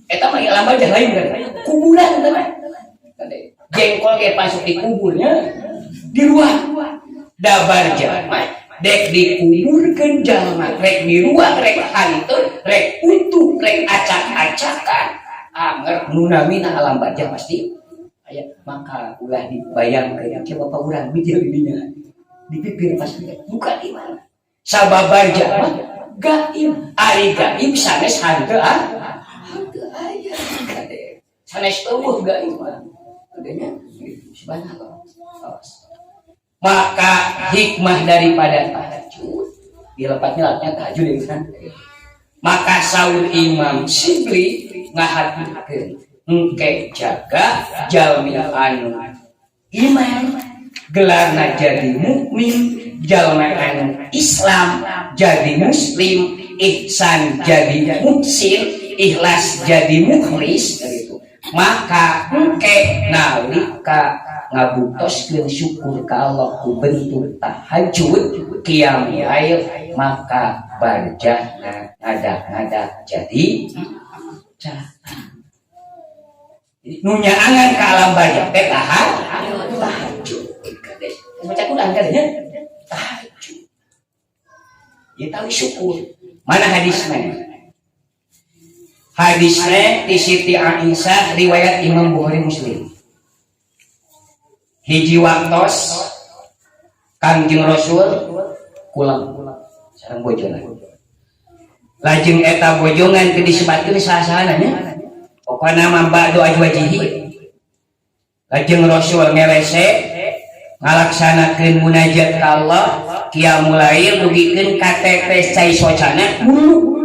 eta mah alam barjah lain kan kuburan teh jengkol ge masuk di kuburnya di ruang da barjah mah dek dikuburkeun jalma rek di ruang rek hanteun rek utuh rek acak-acakan anger nu namina alam barjah pasti aya maka ulah dibayangkeun ke bapak urang biji lidinya dipipir pasti buka di mana sabab barjah mah gaib ari gaib sanes hanteu hanteu aya kade sanes eueuh gaib mah adanya subhanallah maka hikmah daripada tahajud dilepatnya tahajud yang kan maka saur Imam Sibli ngahatikeun engke jaga jalmi anu iman gelarna jadi mukmin jalma anu Islam jadi muslim ihsan jadi muhsin ikhlas jadi mukhlis gitu maka engke nalika ngabutoskeun syukur ka Allah ku bentuk tahajud qiyam lail maka barjahna ngada-ngada jadi nu nyaangan ka alam barjah teh tahajud baca Quran kadenya tahajud ieu tahu syukur mana hadisna di Siti Aisyah riwayat Imam Bukhari Muslim hiji waktos Kangjeng Rasul kulang sareng bojona lajeng eta bojongan teu disebatkeun saha-sahana nya pokona mamba doa wajihi lajeng Rasul ngerese ngalaksanakeun munajat ka Allah qiyamul lail dugikeun KTP cai socana mulu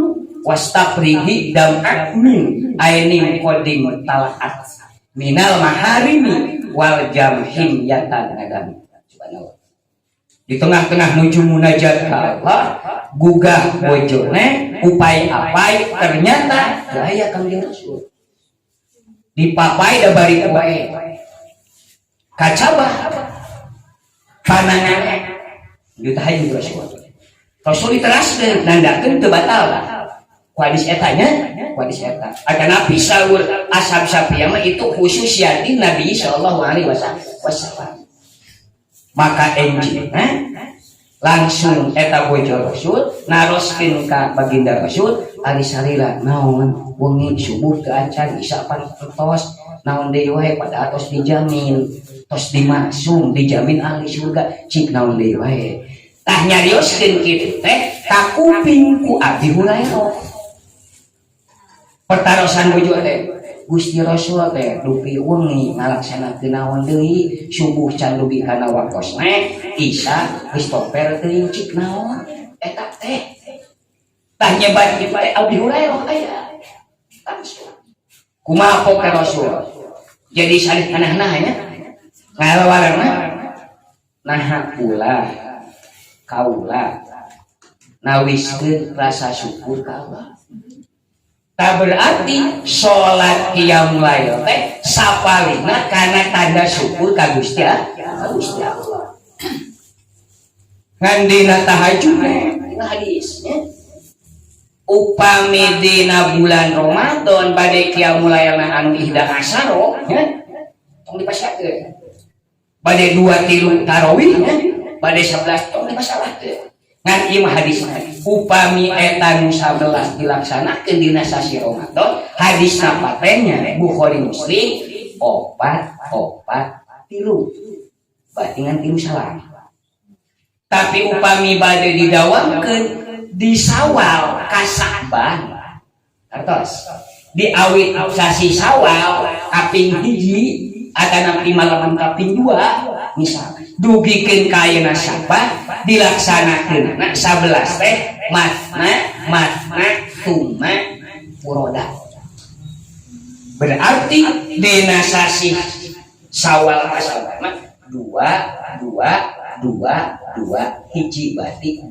wastafrihi dam'at min ainin qadim talaat minal maharimi wal jamhim yatan ngadami subhanallah di tengah-tengah nuju munajat ka Allah gugah bojone upai-apai ternyata gaya Kangjeng Rasul dipapai da bari poe kacabah panangan ditahayun Rasul diteraskeun nandakeun teu batal ku hadis etanya hadis eta adana pisaur ashab Syafi'iyah mah itu khususiatin Nabi sallallahu alaihi wasallam maka enjing langsung eta bojo Rasul naroskeun ka baginda Rasul ari salila naon wengi subuh teu acan isya pan tos naon deui wae pada atos dijamin tos dimaksum dijamin ahli surga cik naon deui wae tah nyarioskeun kitu teh ka kuping ku Abi Hurairah pertarosan bojo teh Gusti Rasul teh dupi wengi ngalaksanakeun naon deui subuh can dugi kana wakosna isya geus toper teuing cik naon eta teh tah nyebat di Abi Hurairah aya kumaha pok ka Rasul jadi salih kanahna nya ngalawarna naha pula kaula nawiskeun rasa syukur ka Allah. Tak berarti sholat qiyamul lail teh sapalina karena tanda syukur ka Gusti Allah. Ngan dina tahajud dina hadisnya upami dina bulan Ramadan bade qiyamul lailna anu ihda asyara nya tong dipasyakeun. Bade 2 3 tarawih nya bade 11 tong dipasyakeun. Ngan ieu mah hadisna upami eta nu 11 dilaksanakeun dina sasi Ramadan hadisna patenya Bukhari Muslim 4 3 berarti ngan 3 salam tapi upami bade didawamkeun di Sawal ka Sa'ban artos di awit sasi Sawal kaping 1 atana malam kaping 2 misal dugikeun ka ayeuna Sa'ban dilaksanakeun 11 teh matna tuma furoda berarti dina sasi Sawal asal dua hiji berarti 6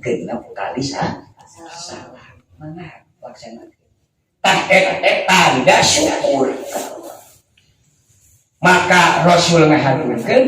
kali salah mangga laksanakeun tah eta tanda syukur maka Rasul ngahaturkeun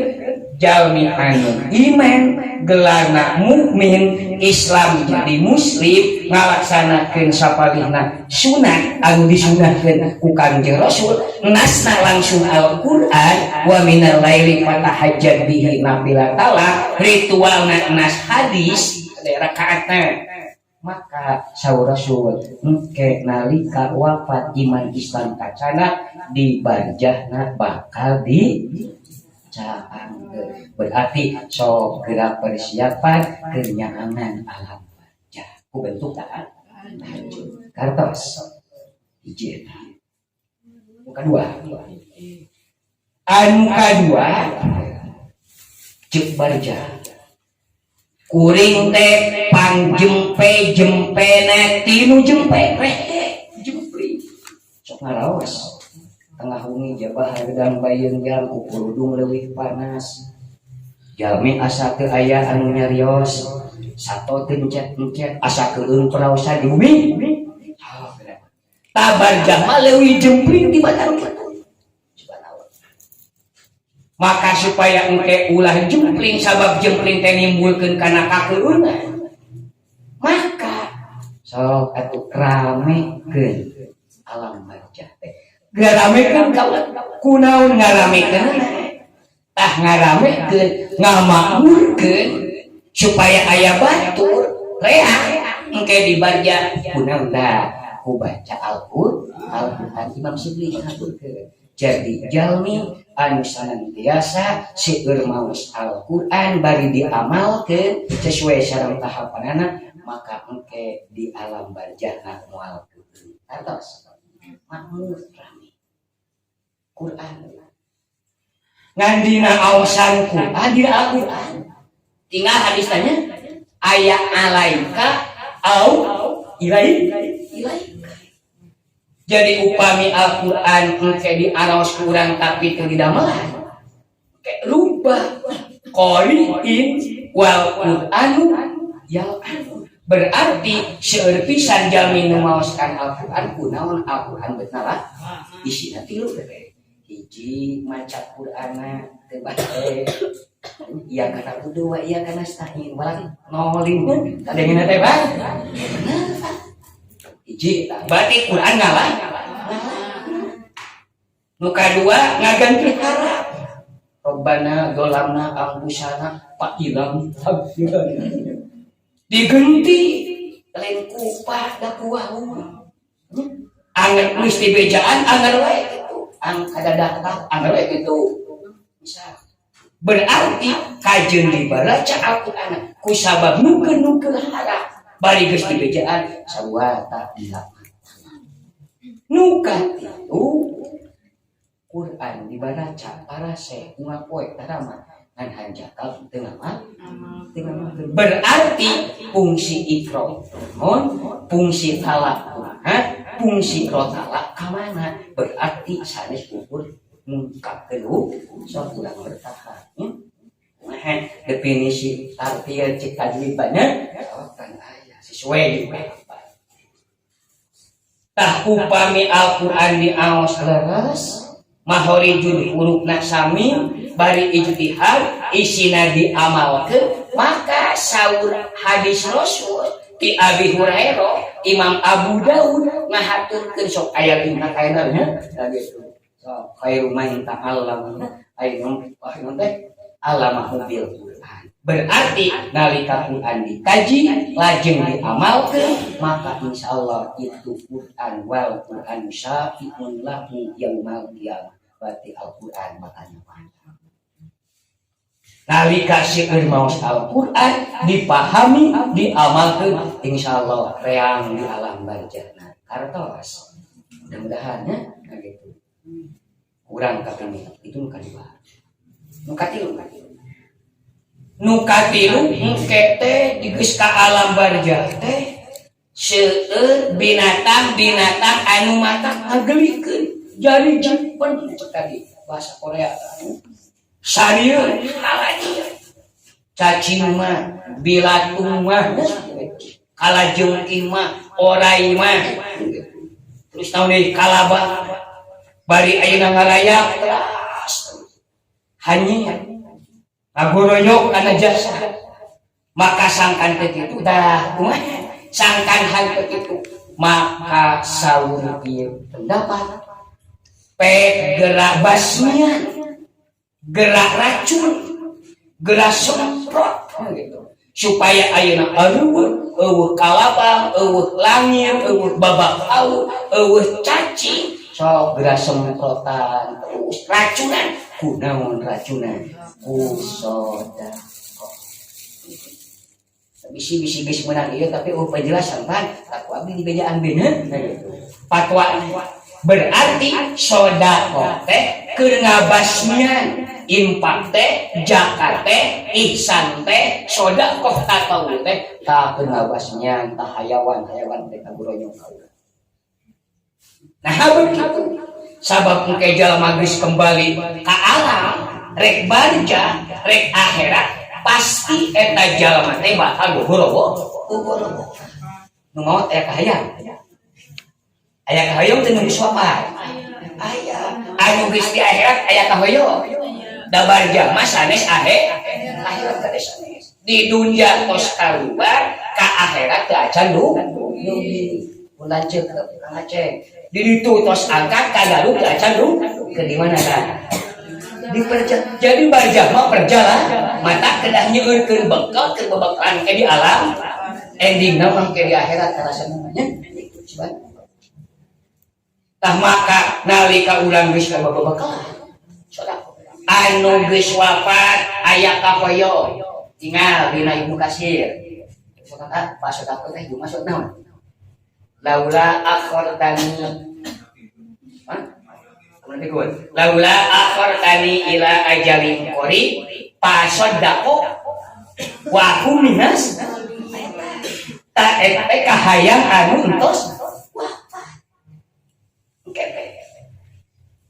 jalmi anu iman gelarna mukmin Islam jadi muslim ngalaksanakeun sapalihna sunat anu disunahkeun ku Kangjeng Rasul nasna langsung Al-Qur'an wa minal laili fatahajjad bihi nafilatan ritualna nas hadis rakaatna maka saur Rasul engke nalika wafat iman Islam kacana dibarjahna bakal di berarti sok gerak persiapan kenyangan alam baca ku bentuk taat kartos hiji kedua anu kadua cek barja kuring teh jempena tinu jempe sok ngaraos tengah wengi jabah hareudan bayeun jam upurudung leuwih panas jalmi asa teu aya anu nyarios sato teu encet asa keueung praosa di bumi tabar jama leuwih jempling di batang batu maka supaya engke ulah jempling sabab jempling teh nimbulkeun kana kakeueungan maka sok atuh ramekeun alam baca teh ngaramekeun kunaon ngaramekeun tah ngaramekeun ngamakmurkeun supaya aya batur rea engke dibarja kunaon tah ku baca Al-Qur'an Imam Syibli ngaturkeun jadi jalmi anu sanantiasa seueur maos Al-Qur'an bari diamalkeun sesuai sareng tahapanana maka engke di alam barzakh moal teuing artos makmur rame Quran ngandina awasan Quran di Al-Quran tinggal hadisnya ayat alaika au ilaika jadi upami Al-Quran engke diaraos kurang tapi teu didamelan kayak rubah qaliin wal Qur'anu yal'anu berarti seueur pisan jalmi nu maoskan Al-Qur'an kunaon Al-Qur'an beutna isina 3 teh hiji maca Qur'ana teu baca iya kata kudu wa iya kana stain balang nolin kadengna teh bang hiji berarti Qur'an ngalah nu kadua ngaganti harap Rabbana golamna ambusana pak ilam digenti lain kupah da kuah anggar nulis di bejaan anggar wae gitu ang kada daftar anggar wae gitu bisa berarti kajeun dibaca Al-Qur'an ku sabab nukeun harap bari geus di bejaan sarua tak dilakukan Nukat itu Quran dibaca para syekh ngapoe tarama ngan hanjakal teu ngamal berarti fungsi ikro fungsi talak fungsi rotala kamana berarti sanes ukur mungkap kedua so kurang bertahan definisi artinya cek tajwidnya kan aya sesuai tah upami Al-Qur'an di aos leres mahorijul hurufna sami bari ijtihad isina diamalkeun maka saur hadis Rasul ti Abi Hurairah Imam Abu Daud ngahaturkeun sok aya dina kaenarnya gitu so khairu man ta'allam ayyun teh alamahu bil Qur'an berarti nalika Quran dikaji lajeng diamalkeun maka insyaallah itu Quran wal Quran syafi'un lahu yaumal qiyamah berarti Al-Qur'an makanya mantap nalika sieun maos Al-Qur'an dipahami diamalkeun insyaallah reang di alam barzah kartos mudah-mudahan ya gitu kurang kapini itu nu kadua nukatilu kete digeus ka alam barzah teh seueur binatang-binatang anu matak ngagelikeun jadi jipen tadi bahasa Korea sarieur alanya cacing mah bilatung mah kalajengking mah orai mah terus tahu deui kalaba bari ayeuna ngarayak hanya agoroyok kana jasa maka sangkan begitu dah sangkan hal begitu maka saur ieu pendapat gerak basmian gerak racun gerak semprot gitu supaya ayeuna eueuh kalabang eueuh langir eueuh babak au eueuh cacing sok gerak semprotan terus racunan kunaon racunan kusoda bisi-bisi geus menang ieu tapi penjelasan kan aku abdi di bejaan bener fatwa berarti sodaqah teh keur ngabasmian infak teh zakat teh ihsan teh sodaqah tatawul teh tah keur ngabasmian tah hayawan teh kaburonyong kaula nah begitu sabab engke jalma geus kembali ka alam rek barja rek akhirat pasti eta jalma teh bakal gorowo nu maot aya kahayang teh nu geus wafat aya anu geus di akhirat aya kahayang da barja mah sanes akhirat teh sanes di dunya tos kaluar ka akhirat teh acan bulan ceuk Kang Aceh di ditu tos angkat ka Garut teh acan ke di mana kan jadi barjah mah perjalanan mata kedah nyeueurkeun bekal keur babakalan ke di alam endingna mah ke di akhirat karasa namanya tah maka nalika urang geus babakalan anu geus wafat aya kahoyo tinggal dina Ibnu Katsir Pak Sodako teh dimaksud naon laula akhartani laula akhartani ila ajalin qarib pasoddaqo wa hum minas ta eta kahayang anu entos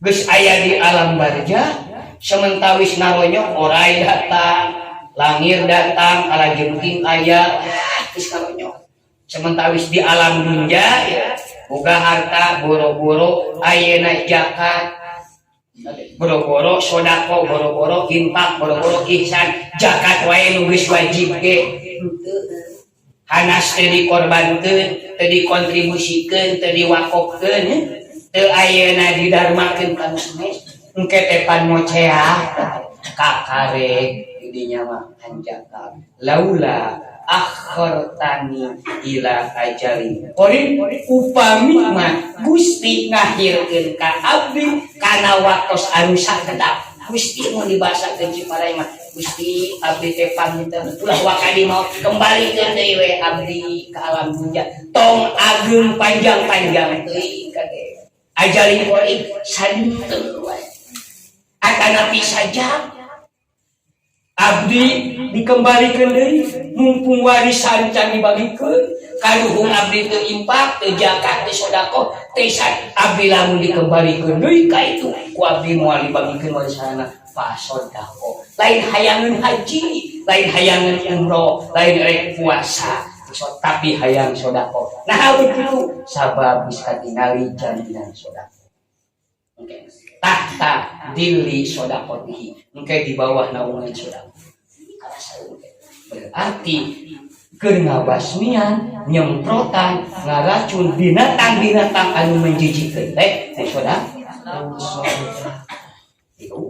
geus aya di alam barzah sementawis naronyok orai datang langir datang kalajengking aya geus naronyok sementawis di alam dunya ya boga harta boro-boro ayeuna zakat boro-boro sodako boro-boro infak boro-boro ihsan zakat wae nu geus wajib ge hanas teu dikorbankeun teu dikontribusikeun teu diwakofkeun teu ayeuna didarmakeun ka sanes engke teh pan moceah kakarek didinya mah hanjakan laula akhartani ila ajalin qarib upami mah Gusti ngahirkeun ka abdi kana waktos anu sakedap Gusti mun dibasakeun ciparai mah Gusti abdi teh pamiteun ulah wakadi mau kembalikeun deui we abdi ka alam dunya tong ageng panjang-panjang teuing ka ajalin goib sadinten wae atanapi saja abdi dikembalikan deui mumpung warisan can dibagikeun kaluhung abdi teu impak teu zakat teu sedekah teu abdi lamun dikembalikan deui ka itu ku abdi moal dibagikeun warisanna pasodako lain hayangan haji lain hayangan umroh lain rek puasa tapi hayang sodako nah begitu sabab bisa tingali janjian sodako okay. Tahta dili sodakotihi mungkin di bawah naungan sodako berarti ngabasmian nyemprotan ngaracun binatang-binatang anu menjijikkeun teh sodako itu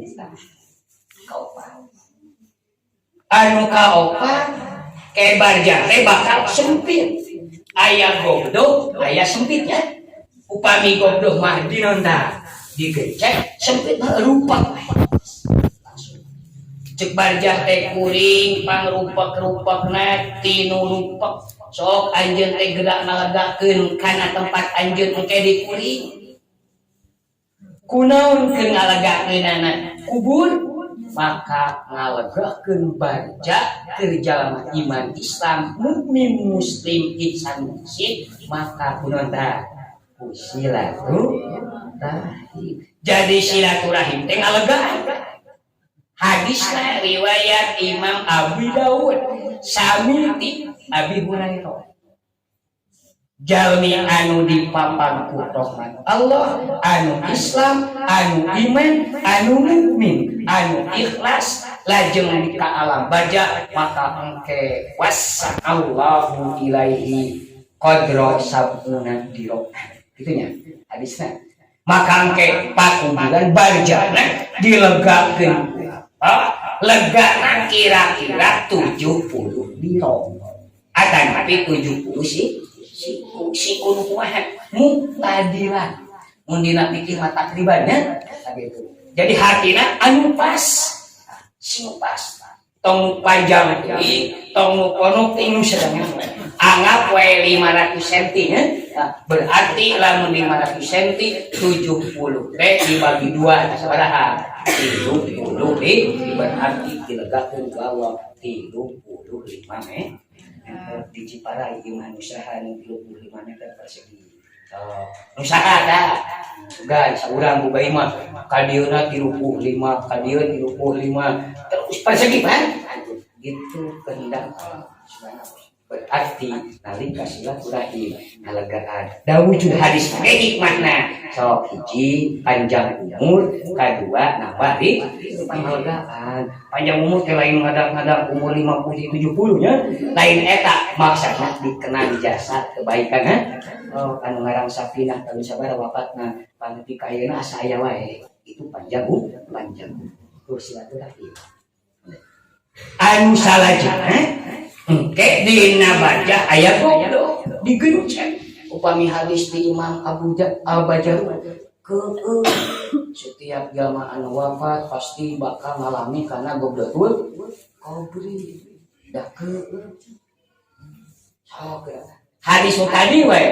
anu kaopat kebar jate bakal sempit aya goblok aya sempitnya upami goblok mah dinonda digecek sempit mah rupak cek barjah teh kuring pangrupak-rupakna tinu rupak sok anjeun teh gerak nalegakeun kana tempat anjeun engke di kuring kunaon keur ngalegakeunana kubur maka ngalegakeun barja keur jalma iman Islam mukmin muslim insan muslim maka kunaon tah silaturahim jadi silaturahim teh ngalegaan hadisna riwayat Imam Abu Dawud sami ti Abi Hurairah jalmi anu dipapan ku rahmat Allah anu Islam anu iman anu mukmin anu ikhlas lajeng ka alam baja maka engke wasa Allahu ilaihi qadra sabuna dirok gitunya hadisna maka engke pakumpulan barjana dilegakeun legana kira-kira 70 dirok ada tapi 70 sih si kunuhan muktadiran mundina pikir mata kribannya gitu jadi hatina anu pas sing pas tong panjang tong kono inu sedangnya anggap we 500 cm nya berarti lamun 500 cm 70 teh dibagi 2 sabaraha 30 berarti dilegakeun ku Allah 35 di Ciparai iman usaha 25 meter persegi usaha dah guys urang boga imah kadieuna 35 kadieun 35 terus persegi kan gitu kehendak berarti nalika silaturahim ngalegaan da wujud hadis ge hikmahna sok hiji panjang umur kadua nambah di pangalegaan panjang umur teh lain ngadang-ngadang umur 50 70 nya lain eta maksudna dikenang jasa kebaikan anu ngarang Safinah kalau sabaraha wafatna pangeuti ka ayeuna asa aya wae itu panjang terus silaturahim anu salajengna engke dina baca ayat goblok digencet upami hadis di Imam Abu Bajar ke setiap jalma anu wafat pasti bakal ngalami karena goblok kubri dah ke hadis tadi we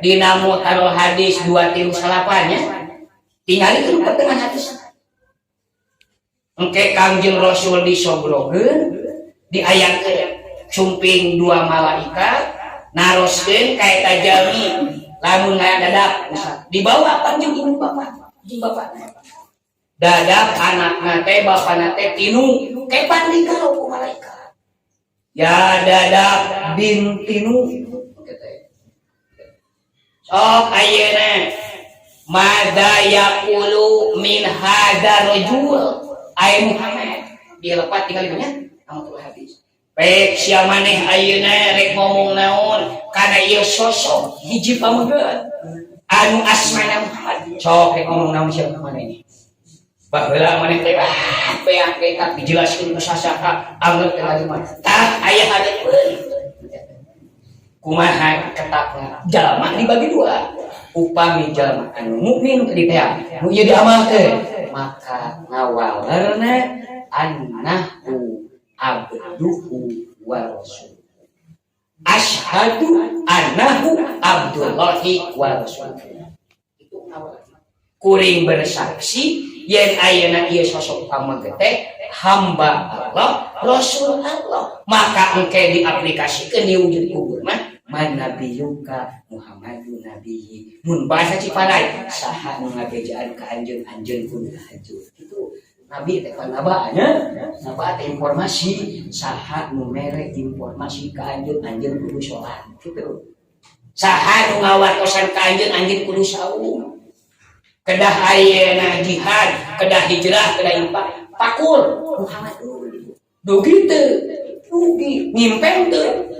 dina mutarol hadis 238 nya tinggal itu dengan hadis engke Kangjeng Rasul disobrokeun di ayat sumping 2 malaikat naroskeun ka eta jalmi lamun ngadadak dibawa panjang ibu bapak dadak anakna teh bapana teh tinu kepan digalau ku malaikat ya dadak bin tinu sok ayeuna madza yaqulu min hadza rajul ay Muhammad dilepat tinggal nya amatul hadis baik sia maneh ayeuna rek ngomong naon kana ieu sosok hiji pamegat anu asmana Muhammad sok rek ngomong naon sia maneh ini baheula maneh teh beak eta dijelaskeun ku sasaka anggap teh mah tah aya hadeun kumaha ketakna jalma dibagi 2 upami jalma anu mukmin teh teh nu ieu diamalkeun maka ngawalerna annahu abduhu wa rasul asyhadu annahu abdullahi wa rasul itu awal kuring bersaksi yen ayeuna ieu sosok pamegete hamba Allah Rasul Allah, maka engke diaplikasikeun diwujud kuburna man nabiyuka Muhammadun nabiyyi mun bahasa Ciparai saha nu ngabejaan ka anjeun kudu hajur itu nabi teh nabaanya naba teh informasi saha nu mere informasi ka anjeun kudu salat kitu saha nu ngawartosan ka anjeun kudu saum kedah ayeuna jihad kedah hijrah kedah infak pakul Muhammad dugi teu dugi ngimpeng teu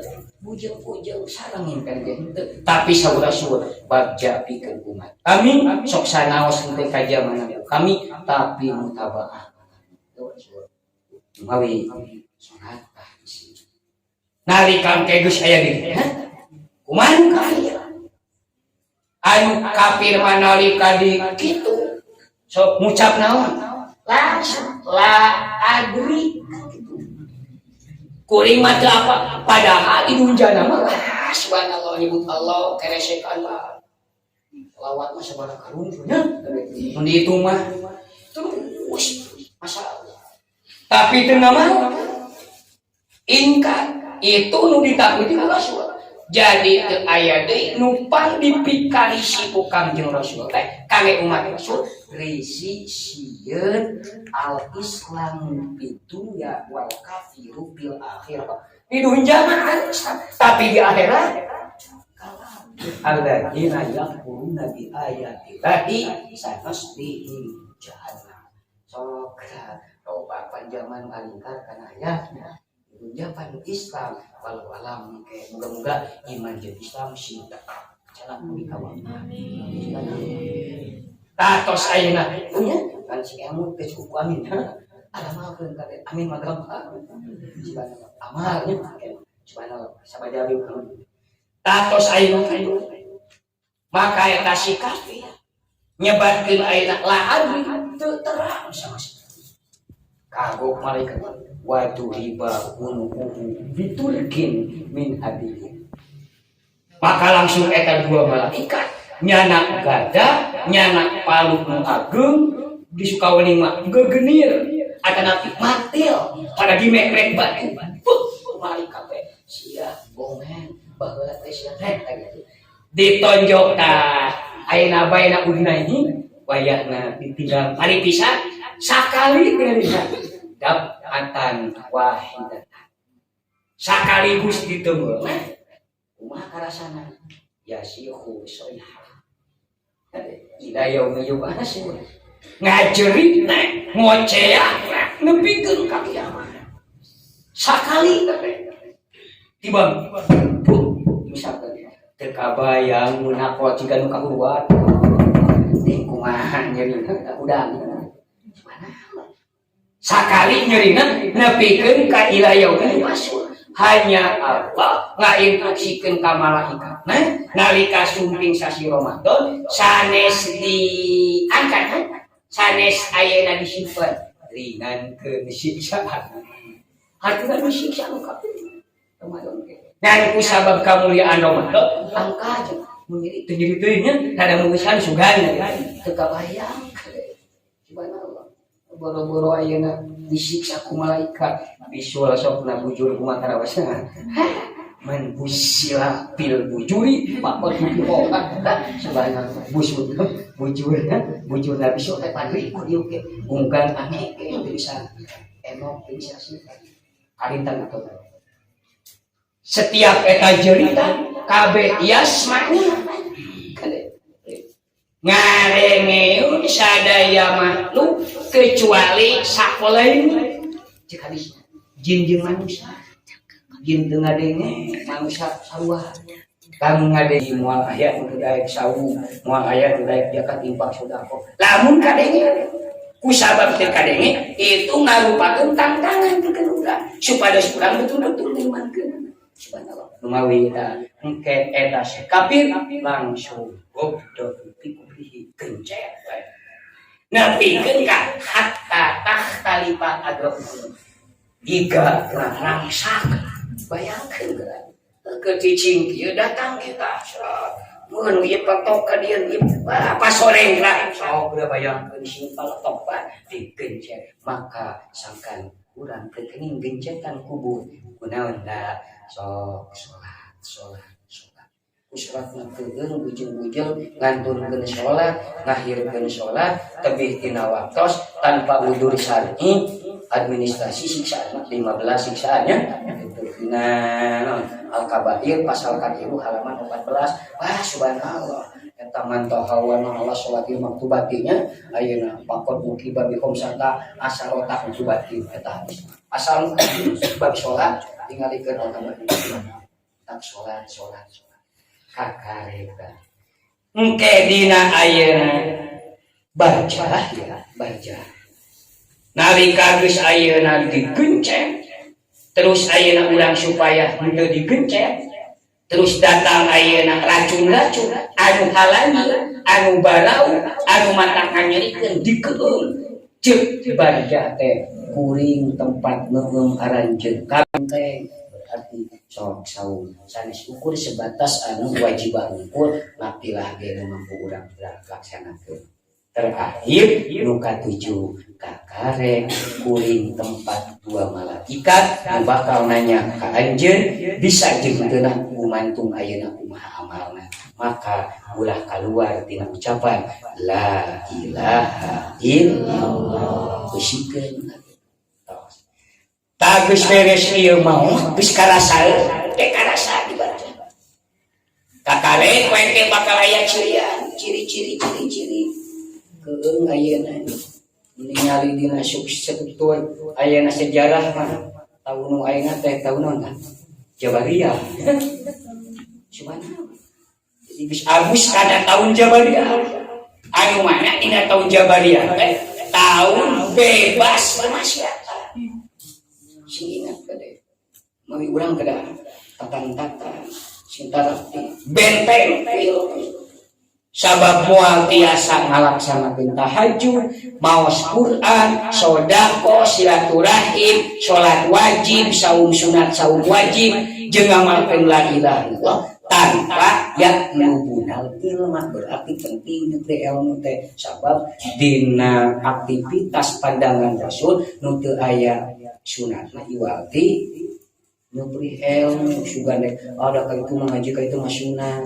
bujeng-bujeng sareng ngimpeng teu tapi saurasul bagja pikeun umat kami sok sanaos teu ka zaman kami tapi mutabaah mawi salat nalika engke geus aya di kumaha kaya anu kafir manalika di kitu sok ngucap naon langsung la adri kuring mah apa padahal idunjana mah subhanallah nyebut Allah keresekan lah lawat mah sabaraha karunnya mun dihitung mah terus masalah tapi teu nama ingkar itu nu ditakuti ka Rasul jadi teu aya deui nu pang dipikarisi ku Kangjeng Rasul teh kangge umat Rasul risi sieun al-Islam itu ya wal kafiru bil akhir di dunia tapi di akhirat alladzina yaquluna bi ayatillahi sanasdihim jahannam sok loba panjaman alingkar kana ayatna ucapan Islam walau alam kayak moga-moga iman jeung Islam sih tetap jalan di kawal tatos ayeuna nya kan si kamu ke cukup amin amalkeun ka amin mah gampang amalnya subhanallah sabaja abi tatos ayeuna kayu maka eta si kafir nyebarkeun ayeuna lahadri teu terang sama sekali kagok malaikat wadu riba unuhu biturkin min hadirin maka langsung eta dua malaikat nyana gada nyana palu nu agung disukawening mah gegenir atanapi matil pada dimekrek batu malaikat teh sia bongen baheula teh sia teh gitu ditonjok tah ayeuna bae udina ini wayahna ditinggal kali pisan sakali teh dapatan wahidatan sakaligus ditunggu kumaha karasana ya syekhu soihah ila yaumi yub'ats ngajerit ngoceah nepikeun ka kiamat sakali tiba misalkan teu kabayang mun hafal ciga nu kahuruan teh kumaha nyerina udang sakali nyerina nepikeun ka ila yaumi yub'ats hanya Allah ngainstruksikeun ka malaikatna nalika sumping sasi Ramadan sanes diangkat sanes ayeuna disimpen ringankeun siksaan hatuna disiksa nu kafir Ramadan dan ku sabab kamuliaan Ramadan angka mun teu jadi teuing nya kada mugisan sugana teu kabayang subhanallah boro-boro ayeuna disiksa ku malaikat bisul sokna bujur ku matarawasna man busila pil bujuri pakot dipokat subhanallah bujur nabi sok teh padri ku dieu ke ungkan ane ke bisa enok bisa sih kalintang atau setiap eta cerita kabeh yasma'na ngarengeun sadaya makhluk kecuali sakolain cek hadisnya jin jeung manusia jin teu ngadenge manusia sarua kamu ngadenge moal aya nu daek sawu moal aya nu daek zakat infak sedekah lamun kadenge ku sabab teu kadenge itu ngarupakeun tantangan pikeun urang supados urang betul-betul ngeumankeun subhanallah lumawi eta engke eta kafir langsung goblok pikubrihi kencet napikeun ka hatta takhtalifa adra'uhum jika rangsak bayangkeun ke cicing kieu datang kita mun ieu patok ka dieu apa sore lah sok udah bayangkeun sing palatok digencet maka sangkan urang rekening gencetan kubur kunaon da sok salat usratna keung bujeng-bujeng nganturkeun salat ngahirkeun salat tebih tina waktos tanpa udur syar'i administrasi siksaan 15 siksaannya itu nah Al-Kabair pasal katilu halaman 14 wah subhanallah eta man tahawana Allah sholatil maktubatinya ayeuna pakot muki babi khamsata asarota maktubati eta hadis asal bab salat tingalikeun Al-Kabair tak salat kakareta engke dina ayeuna baca nalika geus ayeuna digencet terus ayeuna urang supaya henteu digencet terus datang ayeuna racun-racun anu halangi anu barau anu mata nganyerikeun dikeung ceuk barja teh kuring tempat neum aranjeun kabeh berarti sok saum sanes ukur sebatas anu wajib ukur napilah ge mampu urang laksanakeun terakhir nu katujuh kakarek kuring tempat dua malaikat nu bakal nanya ka anjeun bisa jeung teu kumantung ayeuna kumaha amalna maka ulah kaluar tina ucapan la ilaha illallah usikeun ta geus beres ieu mau geus karasaeun teh karasa dibaca kakarek we bakal aya ciri-ciri keung ayeuna ningali dina struktur ayeuna sejarah mah tahu nu ayeuna teh tahu naon kan Jabariyah subhanallah jadi geus abus kana tahun Jabariyah anu mana dina tahun Jabariyah teh tahun bebas bermasyarakat sing ingat kade mawi urang kada tatan-tatan cinta rakti benteng sabab moal tiasa ngalaksanakeun tahajud, maos Quran, sodaqo, silaturahim, salat wajib, saum sunat, saum wajib, jeung ngamalkeun la ilaha illallah tanpa yatlubunal ilma berarti penting teh ilmu teh sabab dina aktivitas pandangan Rasul nu teu aya sunatna iwalti nu beri ilmu sugande ada ka itu mengaji ka itu mah sunat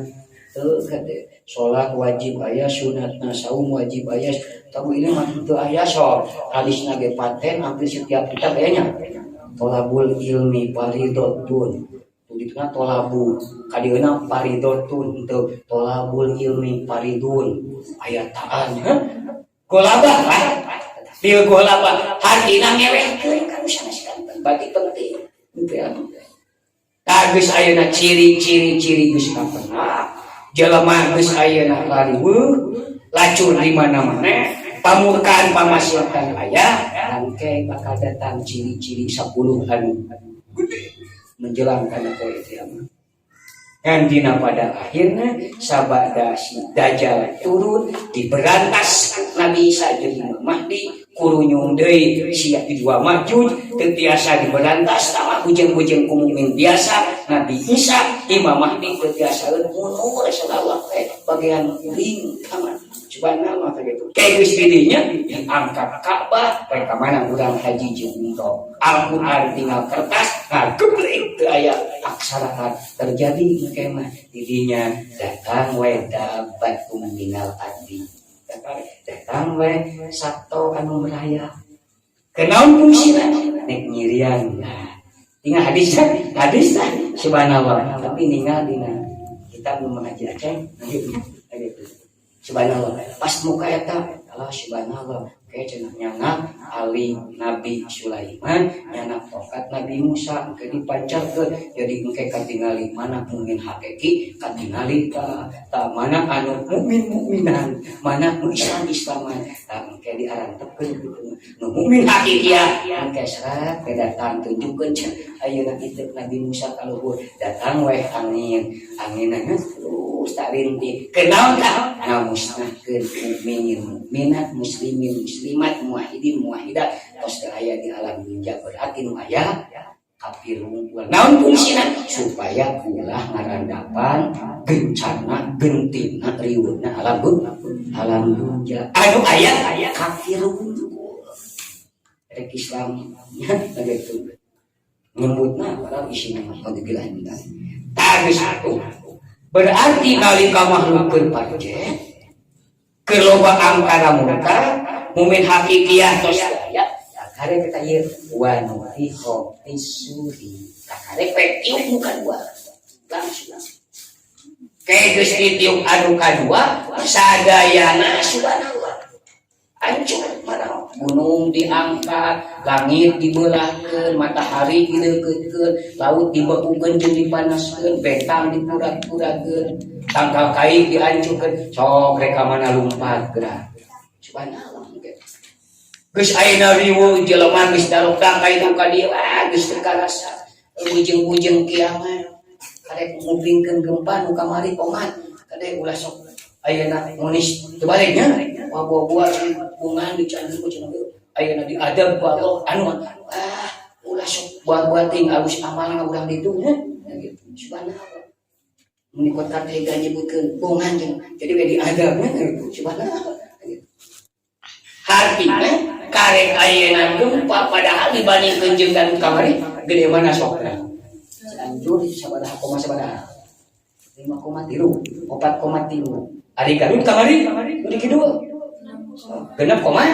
teu kade salat wajib aya sunatna saum wajib aya tapi ini mah teu aya sok hadisna ge paten hampir setiap kitab aya nya tolabul ilmi faridotun tuditna tolabu kadieuna faridotun teu tolabul ilmi faridun ayataan golaba lah dia golaba hadina ngewehkeun ka saneskan bagi penting itu anu geus ayeuna ciri-ciri geus kapena jelema geus ayeuna lariweuh lacur di mana-mana pamurkaan pamasyarakat aya rangke bakal datang ciri-ciri 10 anu menjelang kana poe kiamat kan dina pada akhirnya sabada si Dajjal turun diberantas Nabi Isa jeung Imam Mahdi kurunyung deui sia dua Majuj teu tiasa diberantas sama bujeng-bujeng mukmin biasa Nabi Isa Imam Mahdi teu tiasa mundur salawat bagian ring kamar subhanallah gitu kayak geus didinya diangkat Ka'bah bae ka mana urang haji jeung umroh Al-Qur'an tinggal kertas ngageblek teu aya aksara terjadi kemah didinya datang we dabatum minal ardi datang we sabto anu meraya kenaon fungsina nek nyirian tinggal hadis subhanallah tapi ninggal dina kita belum mengaji Aceh gitu subhanallah pas muka eta Allah subhanallah kayak cenah nyana Ali Nabi Sulaiman nyana tongkat Nabi Musa ke dipancarkeun jadi engke katingali mana mukmin hakiki katingali ka mana anu mukminan mana nu Islaman engke diarantepkeun kitu nu mukmin hakiki engke serat datang tunjukkeun ayeuna kitu Nabi Musa ka luhur datang we anginna terus tak rinti kenaon tah ngamusnahkeun mukminin mukminat muslimin muslimat muwahhidin muwahhidat tos aya di alam dunya berarti nu aya kafirun. Naon fungsina supaya ulah ngarandapan gencana gentina riweuna alam dunya anu aya kafirun rek Islam nya gitu nyebutna padahal isina mah dibilang tah geus atuh berarti nalika makhlukkeun pajeh keur loba angkara murka mumin hakikiah tos aya karek kita ieu wa nufiqo fisuri karek petiuk bukan gua langsung kayak geus ditiuk anu kadua sadayana subhanallah hancur marah gunung diangkat langit dibelahkeun matahari dileukeutkeun laut dibeukeun jeung dipanaskeun bentang dipura-purakeun tangkal kain dihancurkeun sok rek ka mana lumpat gerak subhanallah geus ayeuna riweuh jelema geus darokang ka itu ka dieu geus teu karasa bujeng-bujeng kiamat karek ngublingkeun gempa nu kamari komat kade ulah sok ayeuna munis tebaliknya buah-buah bungan dicandeun ku cenah ayeuna diadab ku Allah anu ulah sok buah-buah ting alus amal urang ditu nya gitu subhanallah mun ikut katega nyebutkeun bungan jadi we diadabnya gitu subhanallah artinya karek ayeuna gempa padahal dibandingkeun jeung dan kamari gede mana sokna anjur sabaraha koma sabaraha 5,3 4,3 ari gadut kamari di kidu genep koma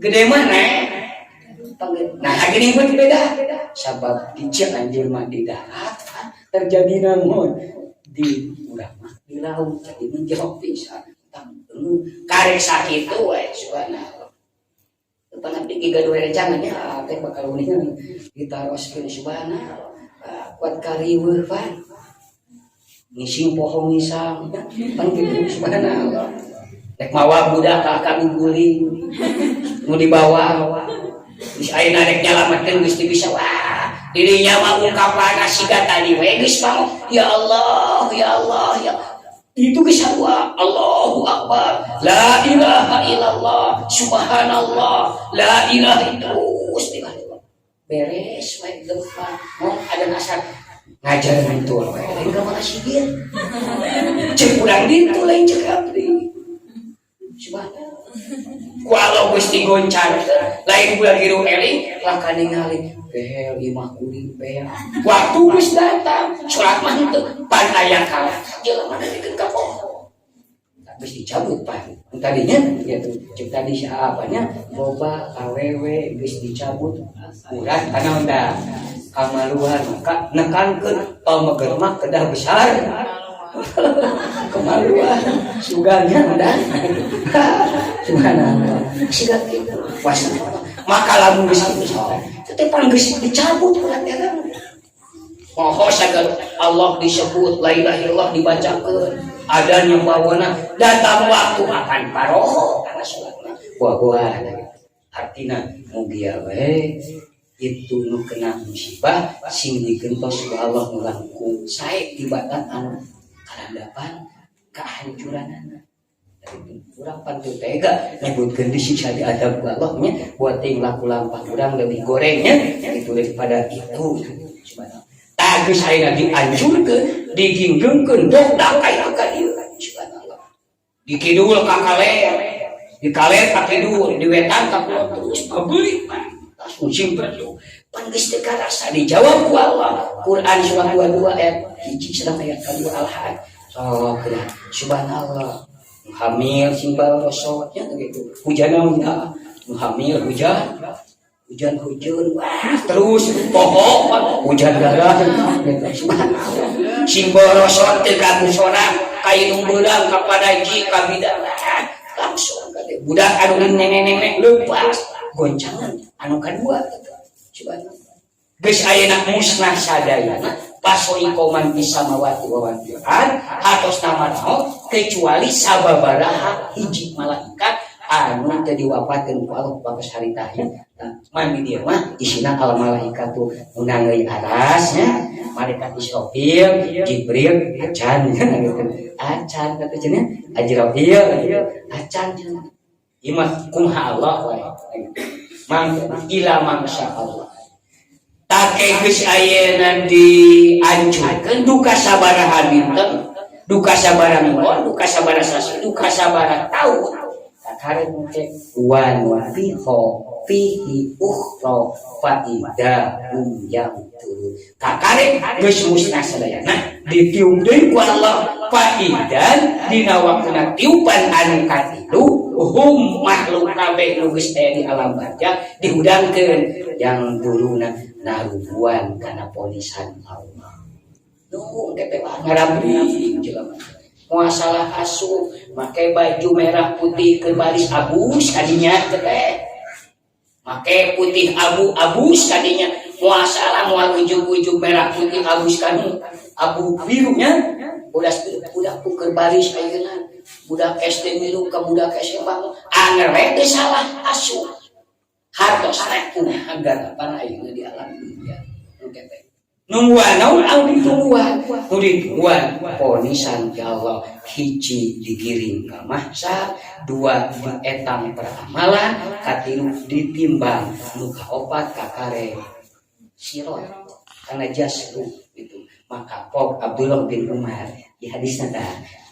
gede mana nah gini pun beda sabab dicek anjur mah di darat terjadi namun di urang mah di laut jadi menjawab pisan karek sakitu we subhanallah panah tinggi gaduh rencananya teh bakal uniknya ditaroskeun subhanallah kuat kariweuh pan ngising pohon ngisang pan kitu subhanallah rek mawa budak ka kami guling nu dibawa geus ayeuna rek nyalametkeun geus teu bisa wah dirinya mah ungkapan siga tadi we geus mau ya Allah ya Allah ya itu kisah Allahu Akbar la ilaha illallah subhanallah la ilaha illallah beres we gempa mau ada nasar ngajar itu we enggak makasih cek urang ditu lain cek abdi subhanallah walau geus digoncar lain bulan hirup eling lah kaningali behel imah kuring behel waktu geus datang salat mah teu pan aya kalah jelema dikeun ka pohon geus dicabut pan tadinya gitu cek tadi siapanya loba awewe geus dicabut urat kana da kamaluan maka nekankeun pameger mah kedah besar kemaluan suganya dan subhanallah siga kitu wasa maka lamun geus tetepan geus dicabut urat eta moho sagar Allah disebut la ilaha illallah dibacakeun adan yang bawana datang waktu akan paroho kana salatna buah-buah artina mugia we itu nu kena musibah sing digentos ku Allah nulangku sae tibatan anu kalandapan kehancuranana urang panteu tega nyebutkeun disiksa diadab ku Allah nya buat ting laku lampah urang lebih gorengnya itu daripada itu subhanallah tah geus ayeuna dianjurkeun diginggengkeun dok dakai ka dieu subhanallah dikidul ka kaler di kaler ka kidul di wetan ka kulon terus pabeulik langsung simpel pan geus teu karasa dijawab ku Allah Quran surah 22 ayat 1 sedang ayat 2 Al-Had sok geura subhanallah hamil simbal rosotnya gitu hujan hamil hujan wah terus pohon hujan darah gitu subhanallah simbal rosot teu kamu sorang kainu beurang kepada ji kabidana langsung kade budak anu nenek leupas goncangan anu kadua subhanallah geus ayeuna musnah sadayana pasoi koman bisa mawati wawantiran hatos nama naon kecuali sababaraha hiji malaikat anu teu diwafatkeun ku Allah bagus harita nya mandi dia mah isina al malaikatu munangeui arasnya malaikat Israfil Jibril acan acan kata cenah Ajrafil acan cenah imah kumaha Allah wae mang ila mangsya Allah take geus ayeuna diancurkeun duka sabaraha dinten, duka sabaraha minggu, duka sabaraha sasi, duka sabaraha taun. Kakarek teh wan fihi ukhra fa idza hum yamturun. Kakarek geus musnah sadayana ditiup deui ku Allah fa idan dina waktuna tiupan anu katilu hum makhluk kabeh nu geus aya di alam barja dihudangkeun yang duluna narubuan kana polisan Allah. Nu kete ngarabri jelema. Muasalah asuh make baju merah putih ke baris abus kadinya teh. Make putih abu-abus kadinya. Muasalah moal ujug-ujug merah putih abus kanu. Abu birunya budak ke baris ayeuna. Budak SD milu ka budak SMA angere teh salah asuh. Hartos rek kumaha agar ayeuna di alam dunia. Kete. Nungguan, naun audi tungguan, tungguan, ponisan ke Allah, hiji digiring ke mahsyar, dua dietang peramalan, katilu ditimbang, muka opat kakare sirot, karena jasru itu. Maka Pok Abdullah bin Umar di hadisnya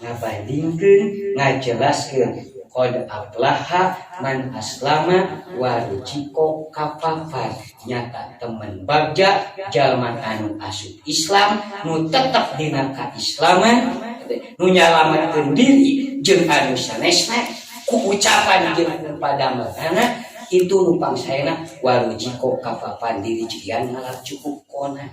ngabandingkeun, ngajelaskeun. Qad aflaha man aslama wa rujiko kafafan. Nyata temen bagja jalma anu asup Islam nu tetep dina kaislaman nu nyalametkeun diri jeung anu sanesna ku ucapan jeung padamelana itu nupang saena warujiko kafafan diri jian ngalar cukup kona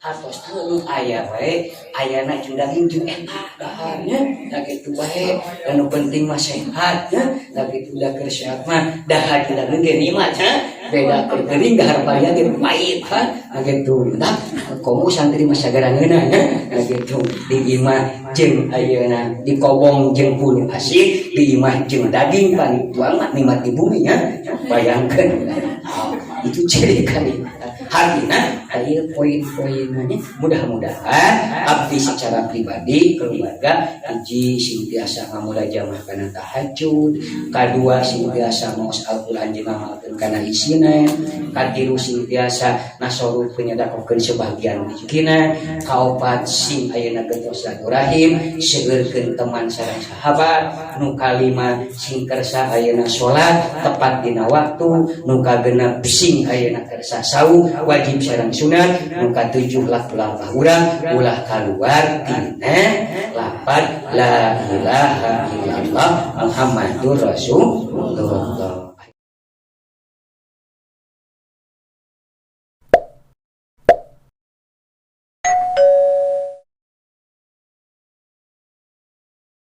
hartos teu aya wae ayana cundangin jeung eta daharnya da kitu bae anu penting mah sehat da kitu da keur sehat mah dahar kita ge nikmat beda kering dahar baya ge pait kan gitu dah komo santri mah sagarangeuna nya gitu di imah jeung ayeuna di kobong jeung bulu asih di imah jeung daging panituang mah nikmat di bumi nya bayangkeun itu ciri kali hartina aya poin-poinnya mudah-mudahan abdi secara pribadi keluarga hiji sing biasa ngamulajamah kana tahajud, kadua sing biasa maos Al-Qur'an jeung ngamalkeun kana isina, katilu sing biasa nasoru penyedakokeun sebagian rezekina, kaopat sing ayeuna gentos silaturahim seueurkeun teman sareng sahabat, nu kalima sing kersa ayeuna salat tepat dina waktu, nu kagenep sing ayeuna kersa saum wajib sareng sunat, nu katujuh langkah urang ulah kaluar tina lapan la ilaha illallah Muhammadur Rasulullah.